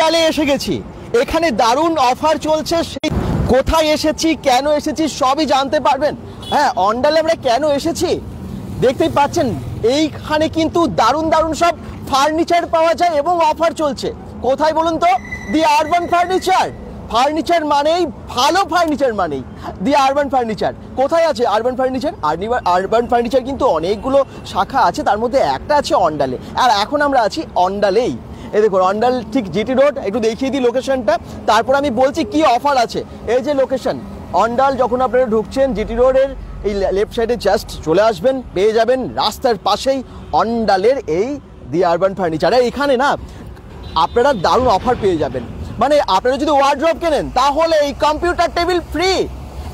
অন্ডালে এসে গেছি। এখানে দারুণ অফার চলছে, সেই কোথায় এসেছি, কেন এসেছি সবই জানতে পারবেন। হ্যাঁ, অন্ডালে আমরা কেন এসেছি দেখতেই পাচ্ছেন। এইখানে কিন্তু দারুণ দারুণ সব ফার্নিচার পাওয়া যায় এবং অফার চলছে। কোথায় বলুন তো? দি আরবান ফার্নিচার। ফার্নিচার মানেই ভালো, ফার্নিচার মানেই দি আরবান ফার্নিচার। কোথায় আছে আরবান ফার্নিচার? আরবান ফার্নিচার কিন্তু অনেকগুলো শাখা আছে, তার মধ্যে একটা আছে অন্ডালে, আর এখন আমরা আছি অন্ডালেই। এই দেখুন অন্ডাল ঠিক জিটি রোড, একটু দেখিয়ে দিই লোকেশনটা, তারপর আমি বলছি কি অফার আছে। এই যে লোকেশন অন্ডাল, যখন আপনারা ঢুকছেন জিটি রোডের এই লেফট সাইডে জাস্ট চলে আসবেন, পেয়ে যাবেন রাস্তার পাশেই অন্ডালের এই দি আরবান ফার্নিচার। আর এখানে না আপনারা দারুণ অফার পেয়ে যাবেন। মানে আপনারা যদি ওয়ার্ড্রপ কেনেন তাহলে এই কম্পিউটার টেবিল ফ্রি।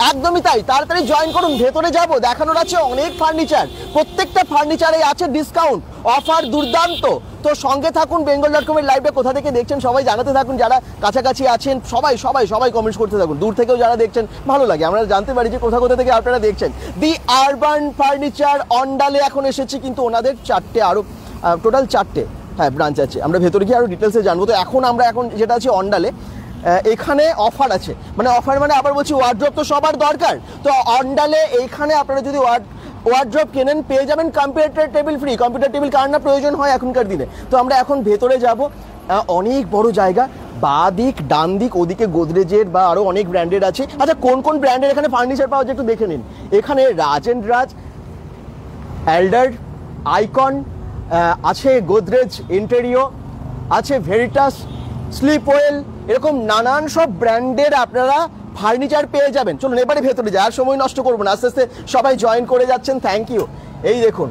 একদমই তাই, তাড়াতাড়ি জয়েন করুন। ভেতরে যাব, দেখানোর আছে অনেক ফার্নিচার, প্রত্যেকটা ফার্নিচারে আছে ডিসকাউন্ট, অফার দুর্দান্ত। তো সঙ্গে থাকুন, bengal.com-এর লাইভটা কোথা থেকে দেখছেন সবাই জানাতে থাকুন। যারা কাছাকাছি আছেন সবাই সবাই সবাই কমেন্টস করতে থাকুন। দূর থেকেও যারা দেখছেন ভালো লাগে, আমরা জানতে পারি যে কোথা কোথা থেকে আপনারা দেখছেন। দি আরবান ফার্নিচার অন্ডালে এখন এসেছি, কিন্তু ওনাদের চারটে আরও টোটাল 4টে ব্রাঞ্চ আছে। আমরা ভেতরে গিয়ে আরও ডিটেলসে জানবো। তো এখন যেটা আছে অন্ডালে, এখানে অফার আছে। মানে অফার মানে আবার বলছি, ওয়ার্ড্রপ তো সবার দরকার। তো অন্ডালে এইখানে আপনারা যদি ওয়ার্ড্রপ কেনেন পেয়ে যাবেন computer table free. Computer table কার না প্রয়োজন হয় এখনকার দিনে। তো আমরা এখন ভেতরে যাব, অনেক বড় জায়গা, বাঁ দিক ডান দিক, ওদিকে গোদরেজের বা আরও অনেক ব্র্যান্ডেড আছে। আচ্ছা, কোন কোন ব্র্যান্ডের এখানে ফার্নিচার পাওয়া যায় একটু দেখে নিন। এখানে রাজ এন্ড রাজ, এল্ডার, আইকন আছে, গোদরেজ ইন্টেরিয়র আছে, ভেরিটাস, স্লিপ ওয়েল, এরকম নানান সব ব্র্যান্ডের আপনারা ফার্নিচার পেয়ে যাবেন। চলুন এবারে ভেতরে যাই, আর সময় নষ্ট করবো না, আস্তে আস্তে সবাই জয়েন করে যাচ্ছেন। Thank you. এই দেখুন,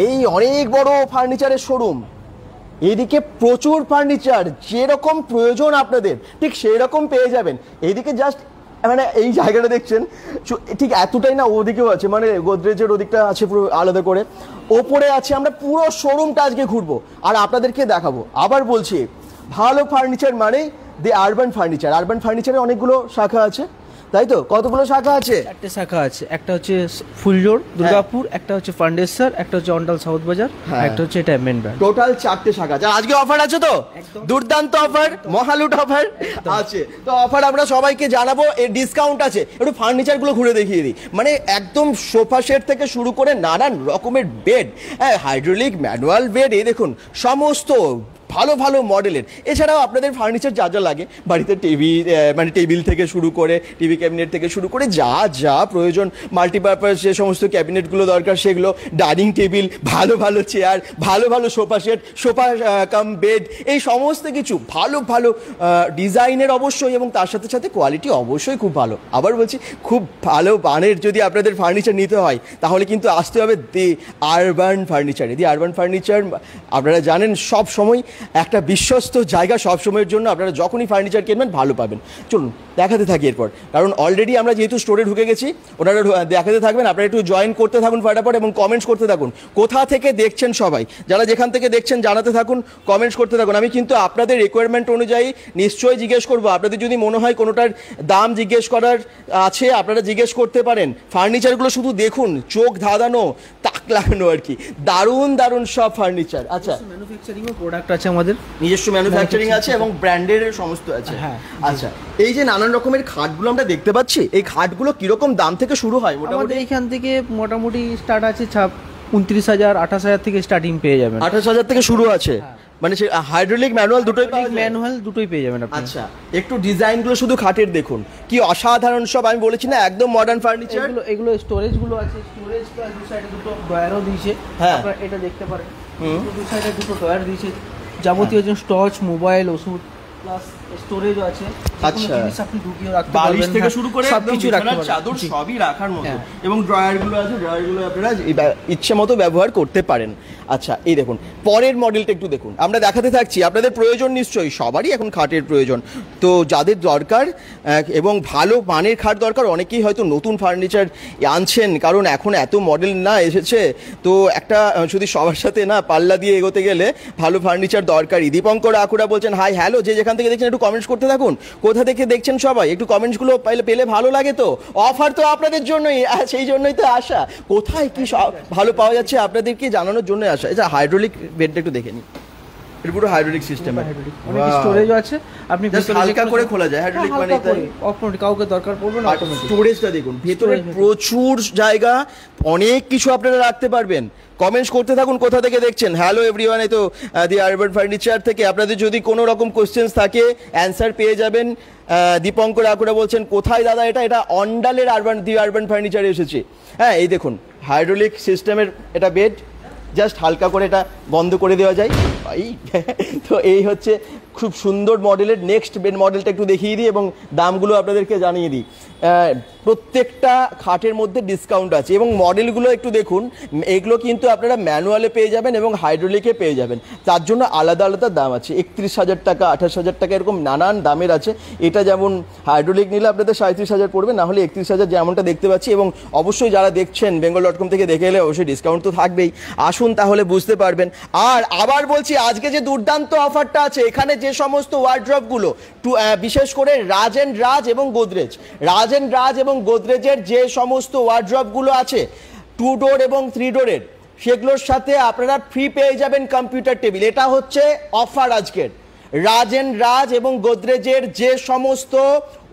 এই অনেক বড় ফার্নিচারের শোরুম, এইদিকে প্রচুর ফার্নিচার, যেরকম প্রয়োজন আপনাদের ঠিক সেই রকম পেয়ে যাবেন। এইদিকে জাস্ট মানে এই জায়গাটা দেখছেন ঠিক এতটাই না, ওদিকেও আছে, মানে গোদরেজের ওদিকটা আছে পুরো আলাদা করে, ওপরে আছে। আমরা পুরো শোরুমটা আজকে ঘুরবো আর আপনাদেরকে দেখাবো। আবার বলছি, ভালো ফার্নিচার মানে দি আরবান ফার্নিচার। আরবান ফার্নিচারে অনেকগুলো শাখা আছে, তাই তো? কতগুলো শাখা আছে? 4টে শাখা আছে। একটা হচ্ছে ফুলজোড় দুর্গাপুর, একটা হচ্ছে ফান্ডেশ্বর, একটা হচ্ছে অন্ডাল সাউথ বাজার, একটা হচ্ছে এটা মেন ব্রাঞ্চ। টোটাল 4টে শাখা আছে। আজকে অফার আছে তো, দুর্দান্ত অফার, মহালুট অফার আছে। তো অফার আমরা সবাইকে জানাবো, এর ডিসকাউন্ট আছে। একটু ফার্নিচারগুলো ঘুরে দেখিয়ে দিই। মানে একদম সোফা সেট থেকে শুরু করে নানান রকমের বেড, হাইড্রোলিক ম্যানুয়াল বেড, এই দেখুন সমস্ত ভালো ভালো মডেলের। এছাড়াও আপনাদের ফার্নিচার যা যা লাগে বাড়িতে, টিভি মানে টেবিল থেকে শুরু করে, টিভি ক্যাবিনেট থেকে শুরু করে যা যা প্রয়োজন, মাল্টিপারপাস যে সমস্ত ক্যাবিনেটগুলো দরকার সেগুলো, ডাইনিং টেবিল, ভালো ভালো চেয়ার, ভালো ভালো sofa set, sofa cum bed, এই সমস্ত কিছু ভালো ভালো ডিজাইনের অবশ্যই, এবং তার সাথে সাথে কোয়ালিটি অবশ্যই খুব ভালো। আবার বলছি, খুব ভালো মানের যদি আপনাদের ফার্নিচার নিতে হয় তাহলে কিন্তু আসতে হবে দি আরবান ফার্নিচারে। দি আরবান ফার্নিচার আপনারা জানেন সব সময় একটা বিশ্বস্ত জায়গা, সব সময়ের জন্য। আপনারা যখনই ফার্নিচার কিনবেন ভালো পাবেন। চলুন দেখাতে থাকি এরপর, কারণ অলরেডি আমরা যেহেতু স্টোরে ঢুকে গেছি, ওনারা দেখাতে থাকবেন। আপনারা একটু জয়েন করতে থাকুন ফটাফট এবং কমেন্টস করতে থাকুন। কোথা থেকে দেখছেন সবাই, যারা যেখান থেকে দেখছেন জানাতে থাকুন, কমেন্টস করতে থাকুন। আমি কিন্তু আপনাদের রিকোয়ারমেন্ট অনুযায়ী নিশ্চয়ই জিজ্ঞেস করবো। আপনাদের যদি মনে হয় কোনোটার দাম জিজ্ঞেস করার আছে, আপনারা জিজ্ঞেস করতে পারেন। ফার্নিচারগুলো শুধু দেখুন, চোখ ধাঁধানো, তাক লাগানো আর কি। দারুণ দারুণ সব ফার্নিচার। আচ্ছা, ম্যানুফ্যাকচারিং ও প্রোডাক্ট আছে, আমাদের নিজস্ব ম্যানুফ্যাকচারিং আছে এবং ব্র্যান্ডের সমস্ত আছে। হ্যাঁ। আচ্ছা, এই যে নানান রকমের খাটগুলো আমরা দেখতে পাচ্ছি, এই খাটগুলো কিরকম দাম থেকে শুরু হয়? মোটামুটি এইখান থেকে মোটামুটি স্টার্ট আছে 29,000 28,000 থেকে স্টার্টিং পেয়ে যাবেন। 28,000 থেকে শুরু আছে। মানে সে হাইড্রোলিক ম্যানুয়াল দুটোই পেয়ে যাবেন আপনি। আচ্ছা, একটু ডিজাইনগুলো শুধু খাটের দেখুন, কি অসাধারণ সব। আমি বলেছি না, একদম মডার্ন ফার্নিচার। এগুলো স্টোরেজ গুলো আছে, স্টোরেজ প্লাস দু সাইডে দুটো ড্রয়ারও দিয়েছে। আপনারা এটা দেখতে পারেন, দু সাইডে দুটো ড্রয়ার দিয়েছে, যাবতীয় যে স্টচ, মোবাইল, ওষুধ প্লাস স্টোরেজও আছে। আচ্ছা, আপনি ঢুকিয়ে রাখতে পারবেন, বালিশ থেকে শুরু করে সবকিছু রাখতে পারবেন, চাদর সবই রাখার মতো। এবং ড্রয়ারগুলো আছে, ড্রয়ারগুলো আপনারা ইচ্ছে মতো ব্যবহার করতে পারেন। আচ্ছা, এই দেখুন পরের মডেলটা একটু দেখুন, আমরা দেখাতে থাকছি। আপনাদের প্রয়োজন নিশ্চয়ই, সবারই এখন খাটের প্রয়োজন। তো যাদের দরকার এবং ভালো মানের খাট দরকার, অনেকেই হয়তো নতুন ফার্নিচার আনছেন, কারণ এখন এত মডেল না এসেছে। তো একটা যদি সবার সাথে না পাল্লা দিয়ে এগোতে গেলে ভালো ফার্নিচার দরকারই। দীপঙ্কর আকুরা বলছেন হাই হ্যালো, যে যেখান থেকে দেখছেন একটু কমেন্টস করতে থাকুন। কোথা থেকে দেখছেন সবাই, একটু কমেন্টসগুলো পেলে ভালো লাগে। তো অফার তো আপনাদের জন্যই, সেই জন্যই তো আসা। কোথায় কি ভালো পাওয়া যাচ্ছে আপনাদেরকে জানানোর জন্য আসা। এটা হাইড্রোলিক বেডটা একটু দেখে নিই। এটা পুরো হাইড্রোলিক সিস্টেম, অনেক স্টোরেজ আছে, আপনি হালকা করে খোলা যায় হাইড্রোলিক মানে অটোমেটিক, কাউকে দরকার পড়বে না। স্টোরেজটা দেখুন, ভেতরে প্রচুর জায়গা, অনেক কিছু আপনারা রাখতে পারবেন। কমেন্টস করতে থাকুন কোথা থেকে দেখছেন। হ্যালো এভরিওয়ান, এই তো দি আরবান ফার্নিচার থেকে। আপনাদের যদি কোনো রকম কোশ্চেন্স থাকে অ্যান্সার পেয়ে যাবেন। দীপঙ্কর আকুরা বলছেন কোথায় দাদা এটা? এটা অন্ডালের দি আরবান ফার্নিচারে এসেছে। হ্যাঁ, এই দেখুন হাইড্রোলিক সিস্টেমের এটা বেড, জাস্ট হালকা করে এটা বন্ধ করে দেওয়া যায়। তো এই হচ্ছে খুব সুন্দর মডেলের। নেক্সট বেড মডেলটা একটু দেখিয়ে দিই এবং দামগুলো আপনাদেরকে জানিয়ে দিই। প্রত্যেকটা খাটের মধ্যে ডিসকাউন্ট আছে এবং মডেলগুলো একটু দেখুন, এগুলো কিন্তু আপনারা ম্যানুয়ালে পেয়ে যাবেন এবং হাইড্রোলিকে পেয়ে যাবেন, তার জন্য আলাদা আলাদা দাম আছে। 31,000 টাকা, 28,000 টাকা, এরকম নানান দামের আছে। এটা যেমন হাইড্রোলিক নিলে আপনাদের 37,000 পড়বে, না হলে 31,000 যেমনটা দেখতে পাচ্ছি। এবং অবশ্যই যারা দেখছেন bengal.com থেকে দেখে এলে অবশ্যই ডিসকাউন্ট তো থাকবেই। আসুন তাহলে বুঝতে পারবেন। আর আবার বলছি, আজকে যে দুর্দান্ত অফারটা আছে, এখানে যে সমস্ত ওয়ার্ড্রপগুলো বিশেষ করে রাজ এন্ড রাজ এবং গোদরেজের যে সমস্ত ওয়ার্ড্রপগুলো আছে 2 ডোর এবং 3 ডোরের, সেগুলোর সাথে আপনারা ফ্রি পেয়ে যাবেন কম্পিউটার টেবিল। এটা হচ্ছে অফার আজকের। রাজ এন্ড রাজ এবং গোদরেজের যে সমস্ত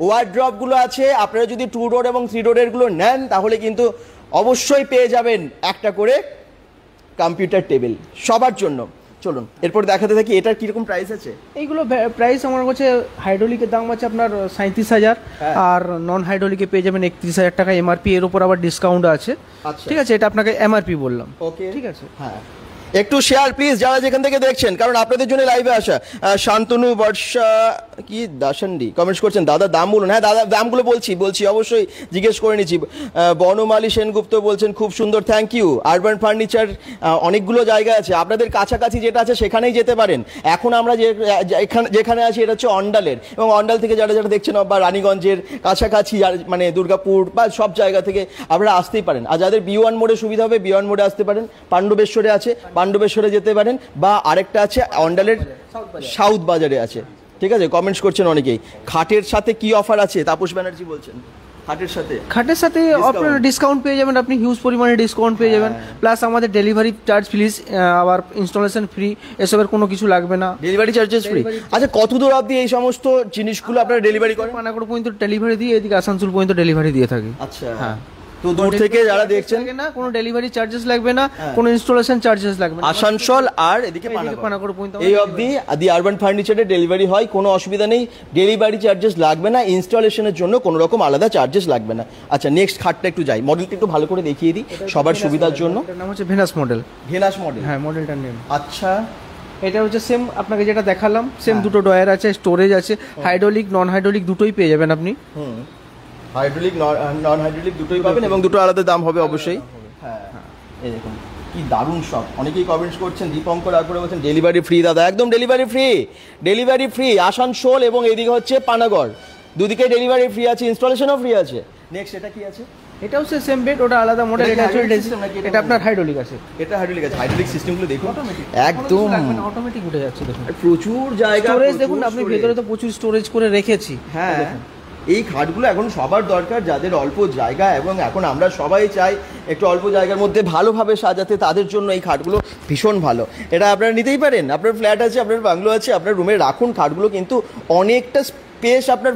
ওয়ার্ড্রপগুলো আছে, আপনারা যদি 2 ডোর এবং 3 ডোরের গুলো নেন তাহলে কিন্তু অবশ্যই পেয়ে যাবেন একটা করে কম্পিউটার টেবিল সবার জন্য। চলুন এরপর দেখাতে থাকি এটার কিরকম প্রাইস আছে। এইগুলো প্রাইস আমার কাছে হাইড্রোলিকের দাম আছে আপনার 37,000, আর নন হাইড্রোলিকে পেয়ে যাবেন 31,000 টাকা এমআরপি, এর উপর আবার ডিসকাউন্ট আছে। ঠিক আছে, এটা আপনাকে এমআরপি বললাম। ওকে, ঠিক আছে। হ্যাঁ, একটু শেয়ার প্লিজ যারা যেখান থেকে দেখছেন, কারণ আপনাদের জন্য লাইভে আসা। শান্তনু বর্ষা কি দাসান্ডি কমেন্টস করছেন, দাদা দাম বলুন। হ্যাঁ দাদা, দামগুলো বলছি অবশ্যই জিজ্ঞেস করে নিচ্ছি। বনমালী সেনগুপ্ত বলছেন খুব সুন্দর, থ্যাংক ইউ। আরবান ফার্নিচার অনেকগুলো জায়গা আছে, আপনাদের কাছাকাছি যেটা আছে সেখানেই যেতে পারেন। এখন আমরা যেখানে আছি এটা হচ্ছে অন্ডালের, এবং অন্ডাল থেকে যারা দেখছেন বা রানীগঞ্জের কাছাকাছি মানে দুর্গাপুর বা সব জায়গা থেকে আপনারা আসতেই পারেন। আর যাদের B1 মোড়ে সুবিধা হবে B1 মোড়ে আসতে পারেন। পাণ্ডবেশ্বরে আছে, পাণ্ডবেশ্বরে যেতে পারেন, বা আরেকটা আছে অন্ডালের সাউথ বাজারে আছে। ঠিক আছে, কমেন্টস করছেন অনেকেই। খাটের সাথে কি অফার আছে তাপস ব্যানার্জি বলছেন? খাটের সাথে আপনারা ডিসকাউন্ট পেয়ে যাবেন, আপনি হিউজ পরিমাণে ডিসকাউন্ট পেয়ে যাবেন। প্লাস আমাদের ডেলিভারি চার্জ প্লিজ, আবার ইনস্টলেশন ফ্রি, এসবের কোনো কিছু লাগবে না। Delivery charges free. আচ্ছা, কত দূর অবধি এই সমস্ত জিনিসগুলো আপনারা ডেলিভারি করেন? পানাগড় পর্যন্ত ডেলিভারি দিয়ে, এদিকে আসানসোল পর্যন্ত ডেলিভারি দিয়ে থাকি। আচ্ছা, হ্যাঁ, তো দূর থেকে যারা দেখছেন না, কোনো ডেলিভারি চার্জেস লাগবে না, কোনো ইনস্টলেশন চার্জেস লাগবে না। আসানসোল আর এদিকে পানাগড় পর্যন্ত এই অবধি দি আরবান ফার্নিচারে ডেলিভারি হয়, কোনো অসুবিধা নেই। ডেলিভারি চার্জেস লাগবে না, ইনস্টলেশনের জন্য কোনো রকম আলাদা চার্জেস লাগবে না। আচ্ছা, নেক্সট খাটটা একটু যাই, মডেলটা একটু ভালো করে দেখিয়ে দিই সবার সুবিধার জন্য। এটার নাম হচ্ছে ভেনাস মডেল। ভেনাস মডেল, হ্যাঁ, মডেলটার নেম। আচ্ছা, এটা হচ্ছে সেম আপনাকে যেটা দেখালাম, সেম দুটো ডয়ার আছে, স্টোরেজ আছে, হাইড্রোলিক নন হাইড্রোলিক দুটোই পেয়ে যাবেন আপনি। হাইড্রোলিক নন হাইড্রোলিক দুটোই পাবেন এবং দুটো আলাদা দাম হবে অবশ্যই। হ্যাঁ, এই দেখুন কি দারুণ সব। অনেকেই কমেন্টস করছেন, দীপঙ্কর আকুরা বলছেন ডেলিভারি ফ্রি। দাদা একদম ডেলিভারি ফ্রি। আসানসোল এবং এদিকে হচ্ছে পানাগড়, দুদিকে ডেলিভারি ফ্রি আছে, ইনস্টলেশনও ফ্রি আছে। নেক্সট এটা কি আছে? এটা হচ্ছে সেম বেড, ওটা আলাদা মডেল। এটা আপনার হাইড্রোলিক আছে। এটা হাইড্রোলিক আছে। হাইড্রোলিক সিস্টেমগুলো দেখুন, একদম অটোমেটিক উঠে যাচ্ছে। দেখুন প্রচুর জায়গা, স্টোরেজ দেখুন, আপনি ভেতরে তো প্রচুর স্টোরেজ করে রেখেছি। হ্যাঁ, এই খাটগুলো এখন সবার দরকার, যাদের অল্প জায়গা, এবং এখন আমরা সবাই চাই একটু অল্প জায়গার মধ্যে ভালোভাবে সাজাতে, তাদের জন্য এই খাটগুলো ভীষণ ভালো। এটা আপনারা নিতেই পারেন, আপনার ফ্ল্যাট আছে, আপনার বাংলো আছে, আপনার রুমে রাখুন। খাটগুলো কিন্তু অনেকটা স্পেস আপনার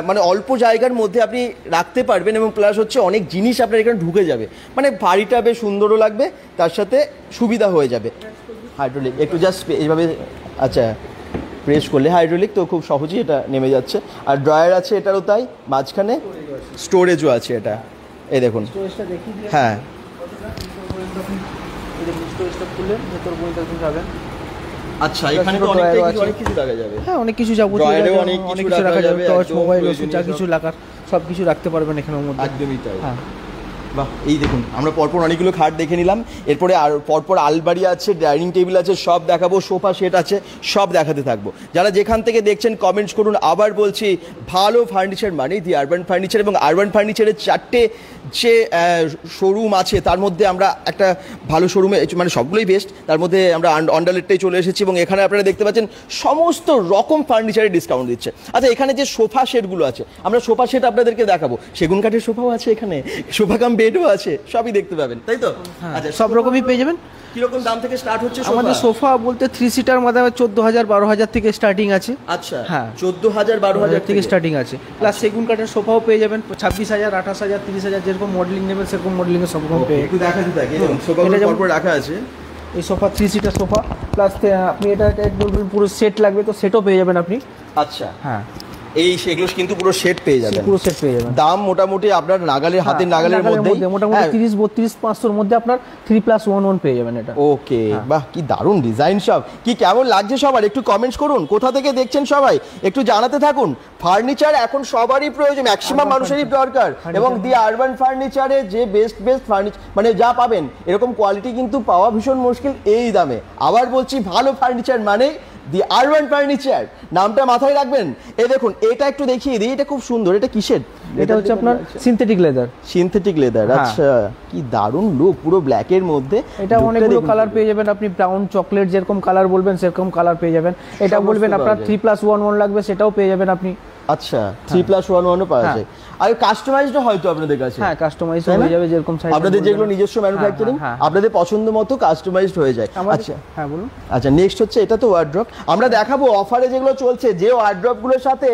মানে অল্প জায়গার মধ্যে আপনি রাখতে পারবেন, এবং প্লাস হচ্ছে অনেক জিনিস আপনার এখানে ঢুকে যাবে, মানে বাড়িটা বেশ সুন্দরও লাগবে, তার সাথে সুবিধা হয়ে যাবে। হাইড্রোলিক একটু জাস্ট এইভাবে, আচ্ছা প্রেস করলে হাইড্রোলিক তো খুব সহজেই এটা নেমে যাচ্ছে। আর ড্রয়ার আছে এটারও তাই, মাঝখানে স্টোরেজও আছে। এটা এই দেখুন, হ্যাঁ, আচ্ছা, এখানে তো অনেক কিছু রাখা যাবে। হ্যাঁ, অনেক কিছু যাবতীয় অনেক কিছু রাখা যাবে, টর্চ, মোবাইল, ওষুধ, যা কিছু লাগার সব কিছু রাখতে পারবেন এখানের মধ্যে। একদমই তাই। হ্যাঁ, বাহ, এই দেখুন আমরা পরপর অনেকগুলো খাট দেখে নিলাম, এরপরে আর পরপর আলমারি আছে, ডাইনিং টেবিল আছে, সব দেখাবো, সোফা সেট আছে, সব দেখাতে থাকবো। যারা যেখান থেকে দেখছেন কমেন্টস করুন। আবার বলছি, ভালো ফার্নিচার মানেই দি আরবান ফার্নিচার, এবং আরবান ফার্নিচারের 4টে যে শোরুম আছে তার মধ্যে আমরা একটা ভালো শোরুমে, মানে সবগুলোই বেস্ট, তার মধ্যে আমরা অন্ডালেরটাই চলে এসেছি, এবং এখানে আপনারা দেখতে পাচ্ছেন সমস্ত রকম ফার্নিচারে ডিসকাউন্ট দিচ্ছে। আচ্ছা, এখানে যে সোফা সেটগুলো আছে, আমরা সোফা সেট আপনাদেরকে দেখাবো। সেগুন কাঠের সোফাও আছে এখানে, সোফা কাম বেডও আছে, সবই দেখতে পাবেন, তাই তো? আচ্ছা, সব রকমই পেয়ে যাবেন। কিরকম দাম থেকে স্টার্ট হচ্ছে আমাদের সোফা বলতে 3 সিটার মধ্যে 14,000-12,000 থেকে স্টার্টিং আছে। আচ্ছা, হ্যাঁ 14,000-12,000 থেকে স্টার্টিং আছে। প্লাস সেগুন কাঠের সোফাও পেয়ে যাবেন 26,000, 28,000, 30,000, যেরকম মডেলিং নেবেন সেরকম মডেলিং এর সব রকম পেয়ে একটু দেখাতে থাকি, সোফাগুলো পরপর রাখা আছে। এই সোফা 3 সিটার সোফা, প্লাস আপনি এটা বলবেন পুরো সেট লাগবে তো সেটও পেয়ে যাবেন আপনি। আচ্ছা, হ্যাঁ এই সেগুলো কিন্তু পুরো সেট পেয়ে যাবেন, পুরো সেট পেয়ে যাবেন। দাম মোটামুটি আপনার নাগালের হাতের নাগালের মধ্যে, মোটামুটি 30-32-500 মধ্যে আপনার 3+1 পেয়ে যাবেন এটা। ওকে, বাহ কি দারুণ ডিজাইন সব, কি কেমন লাগছে সবার একটু কমেন্টস করুন, কোথা থেকে দেখছেন সবাই একটু জানাতে থাকুন। ফার্নিচার এখন সবারই প্রয়োজন, ম্যাক্সিমাম মানুষেরই দরকার, এবং দি আরবান ফার্নিচারে যে বেস্ট ফার্নিচার মানে যা পাবেন এরকম কোয়ালিটি কিন্তু পাওয়া ভীষণ মুশকিল এই দামে। আবার বলছি, ভালো ফার্নিচার মানে দি আরবান ফার্নিচার, নামটা মাথায় রাখবেন। এই দেখুন, এটা একটু দেখিয়ে দিই, এটা খুব সুন্দর, এটা কিসের? এটা হচ্ছে আপনার সিনথেটিক লেদার। সিনথেটিক লেদার, আচ্ছা কি দারুণ লুক, পুরো ব্ল্যাক এর মধ্যে। এটা অনেকগুলো কালার পেয়ে যাবেন আপনি, ব্রাউন চকলেট যেরকম কালার বলবেন সেরকম কালার পেয়ে যাবেন। এটা বলবেন আপনার 3+1 লাগবে সেটাও পেয়ে যাবেন আপনি। আচ্ছা, 3+1 পাওয়া যায়। আর কাস্টমাইজড হয়তো আপনাদের কাছে? হ্যাঁ কাস্টমাইজ হয়ে যাবে, যেরকম সাইজ আপনাদের যেগুলো নিজস্ব ম্যানুফ্যাকচারিং, আপনাদের পছন্দ মতো কাস্টমাইজড হয়ে যায়। আচ্ছা হ্যাঁ বলুন। আচ্ছা, নেক্সট হচ্ছে এটা তো ওয়ার্ড্রপ, আমরা দেখাবো অফারে যেগুলো চলছে, যে ওয়ার্ড্রপগুলোর সাথে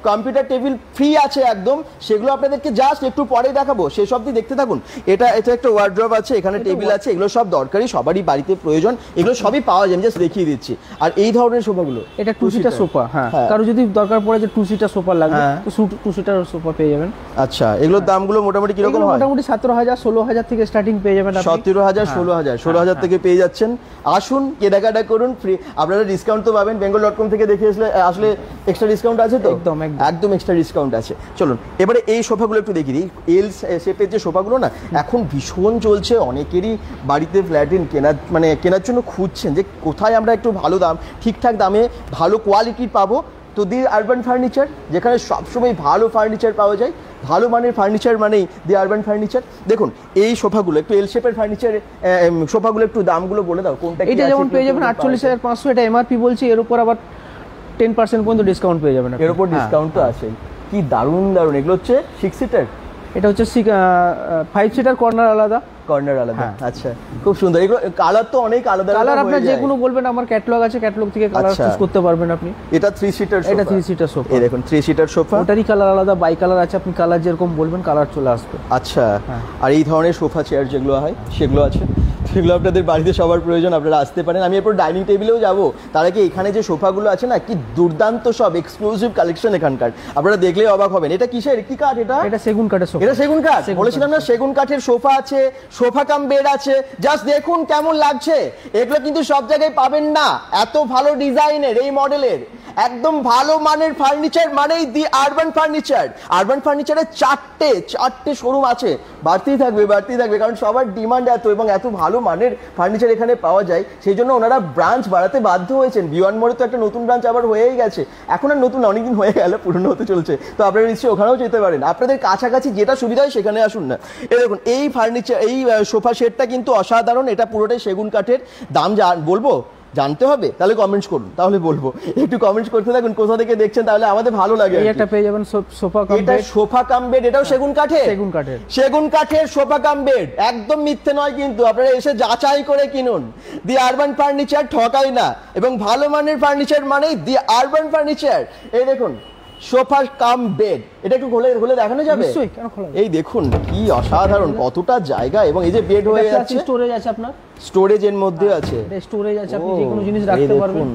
কম্পিউটার টেবিল ফ্রি আছে একদম, সেগুলো আপনাদেরকে জাস্ট একটু পরে দেখাবো, সেই সব দিয়ে দেখতে থাকুন। এটা একটা ওয়ার্ড্রপ আছে, এখানে টেবিল আছে, এগুলো সব দরকারি, সবারই বাড়িতে প্রয়োজন, এগুলো সবই পাওয়া যায়, জাস্ট দেখিয়ে দিচ্ছি। আর এই ধরনের সোফাগুলো, এটা 2 সিটার সোফা, হ্যাঁ কারো যদি দরকার পড়ে যে 2 সিটার সোফা লাগবে তো 2 সিটার সোফা পেয়ে যাবেন। আচ্ছা, এগুলোর দামগুলো মোটামুটি কিরকম হয়? মোটামুটি 17,000-16,000 থেকে স্টার্টিং পেয়ে যাবেন আপনি। 17,000-16,000 থেকে পেয়ে যাচ্ছেন। আসুন, কেনাকাটা করুন, ফ্রি আপনারা ডিসকাউন্ট তো পাবেন, bengal.com থেকে দেখে আসলে এক্সট্রা ডিসকাউন্ট আছে তো? একদম এক্সট্রা ডিসকাউন্ট আছে। চলুন এবারে এই সোফাগুলো একটু দেখিয়ে দিই। এল শেপের যে সোফাগুলো না এখন ভীষণ চলছে, অনেকেরই বাড়িতে ফ্ল্যাট কেনার জন্য খুঁজছেন যে কোথায় আমরা একটু ভালো দাম, ঠিকঠাক দামে ভালো কোয়ালিটির পাবো। তো দি আরবান ফার্নিচার, যেখানে সবসময় ভালো ফার্নিচার পাওয়া যায়, ভালো মানের ফার্নিচার মানেই দি আরবান ফার্নিচার। দেখুন এই সোফাগুলো একটু এল শেপের ফার্নিচার, সোফাগুলো একটু দামগুলো বলে দাও কোনটা। এটা যেমন পেয়ে যাবেন 48,500, এটা এমআরপি বলছি, এর উপর আবার 10% পর্যন্ত ডিসকাউন্ট পেয়ে যাবেন। এর উপর ডিসকাউন্ট তো আছে, কি দারুণ দারুণ। এগুলো হচ্ছে 6 সিটার, এটা হচ্ছে 5 সিটার, কর্নার আলাদা। আচ্ছা খুব সুন্দর। এগুলো কালার তো অনেক আলাদা কালার, আপনার যে কোনো বলবেন, আমার ক্যাটালগ আছে, ক্যাটালগ থেকে কালার চুজ করতে পারবেন আপনি। এটা 3 সিটার সোফা, এটা 3 সিটার সোফা, এই দেখুন 3 সিটার সোফা, ওটারই কালার আলাদা, বাই কালার আছে, আপনি কালার যেরকম বলবেন কালার চলে আসবে। আচ্ছা, আর এই ধরনের সোফা চেয়ার যেগুলো হয় সেগুলো আছে, সেগুলো আপনাদের বাড়িতে সবার প্রয়োজন, আপনারা আসতে পারেন। আমি এরপর ডাইনিং টেবিলেও যাব, তার আগে এখানে যে সোফাগুলো আছে না, কি দুর্দান্ত সব এক্সক্লুসিভ কালেকশন এখানকার, আপনারা দেখলেই অবাক হবেন। এটা কিসের, কি কাঠ এটা? এটা সেগুন কাঠের সোফা। এটা সেগুন কাঠ বলেছিলাম না, সেগুন কাঠের সোফা আছে, সোফা কাম বেড আছে, জাস্ট দেখুন কেমন লাগছে। এগুলো কিন্তু সব জায়গায় পাবেন না, এত ভালো ডিজাইনের এই মডেলের একদম ভালো মানের ফার্নিচার মানেই দি আরবান ফার্নিচার। আরবান ফার্নিচারের চারটে শোরুম আছে, বাড়তেই থাকবে, কারণ সবার ডিমান্ড এত, এবং এত ভালো মানের ফার্নিচার এখানে পাওয়া যায়, সেই জন্য ওনারা ব্রাঞ্চ বাড়াতে বাধ্য হয়েছেন। বিওয়ান মোড়ে তো একটা নতুন ব্রাঞ্চ আবার হয়েই গেছে, এখন আর নতুন অনেকদিন হয়ে গেল, পুরনো হতে চলছে, তো আপনারা নিশ্চয়ই ওখানেও যেতে পারেন। আপনাদের কাছাকাছি যেটা সুবিধা হয় সেখানে আসুন না। এই দেখুন এই ফার্নিচার, এই সোফা সেটটা কিন্তু অসাধারণ, এটা পুরোটাই সেগুন কাঠের। দাম বলবো, জানতে হবে তাহলে কমেন্টস করুন, তাহলে বলবো। একটু কমেন্টস করতে থাকুন কোথা থেকে দেখছেন, তাহলে আমাদের ভালো লাগে। এই একটা পেয়ে যাবেন সোফা কাম বেড, এটা সোফা কাম বেড, এটাও সেগুন কাঠের, সেগুন কাঠের সোফা কাম বেড, একদম মিথ্যে নয় কিন্তু, আপনারা এসে যাচাই করে কিনুন। দি আরবান ফার্নিচার ঠকাই না, এবং ভালো মানের ফার্নিচার মানেই দি আরবান ফার্নিচার। এই দেখুন সোফা কাম বেড, এটা একটু খুলে দেখানো যাবে? এই দেখুন কি অসাধারণ, কতটা জায়গা, এবং এই যে বেড হয়ে যাচ্ছে, স্টোরেজ আছে আপনার, স্টোরেজের মধ্যে আছে, এটা স্টোরেজ আছে, আপনি যে কোনো জিনিস রাখতে পারবেন।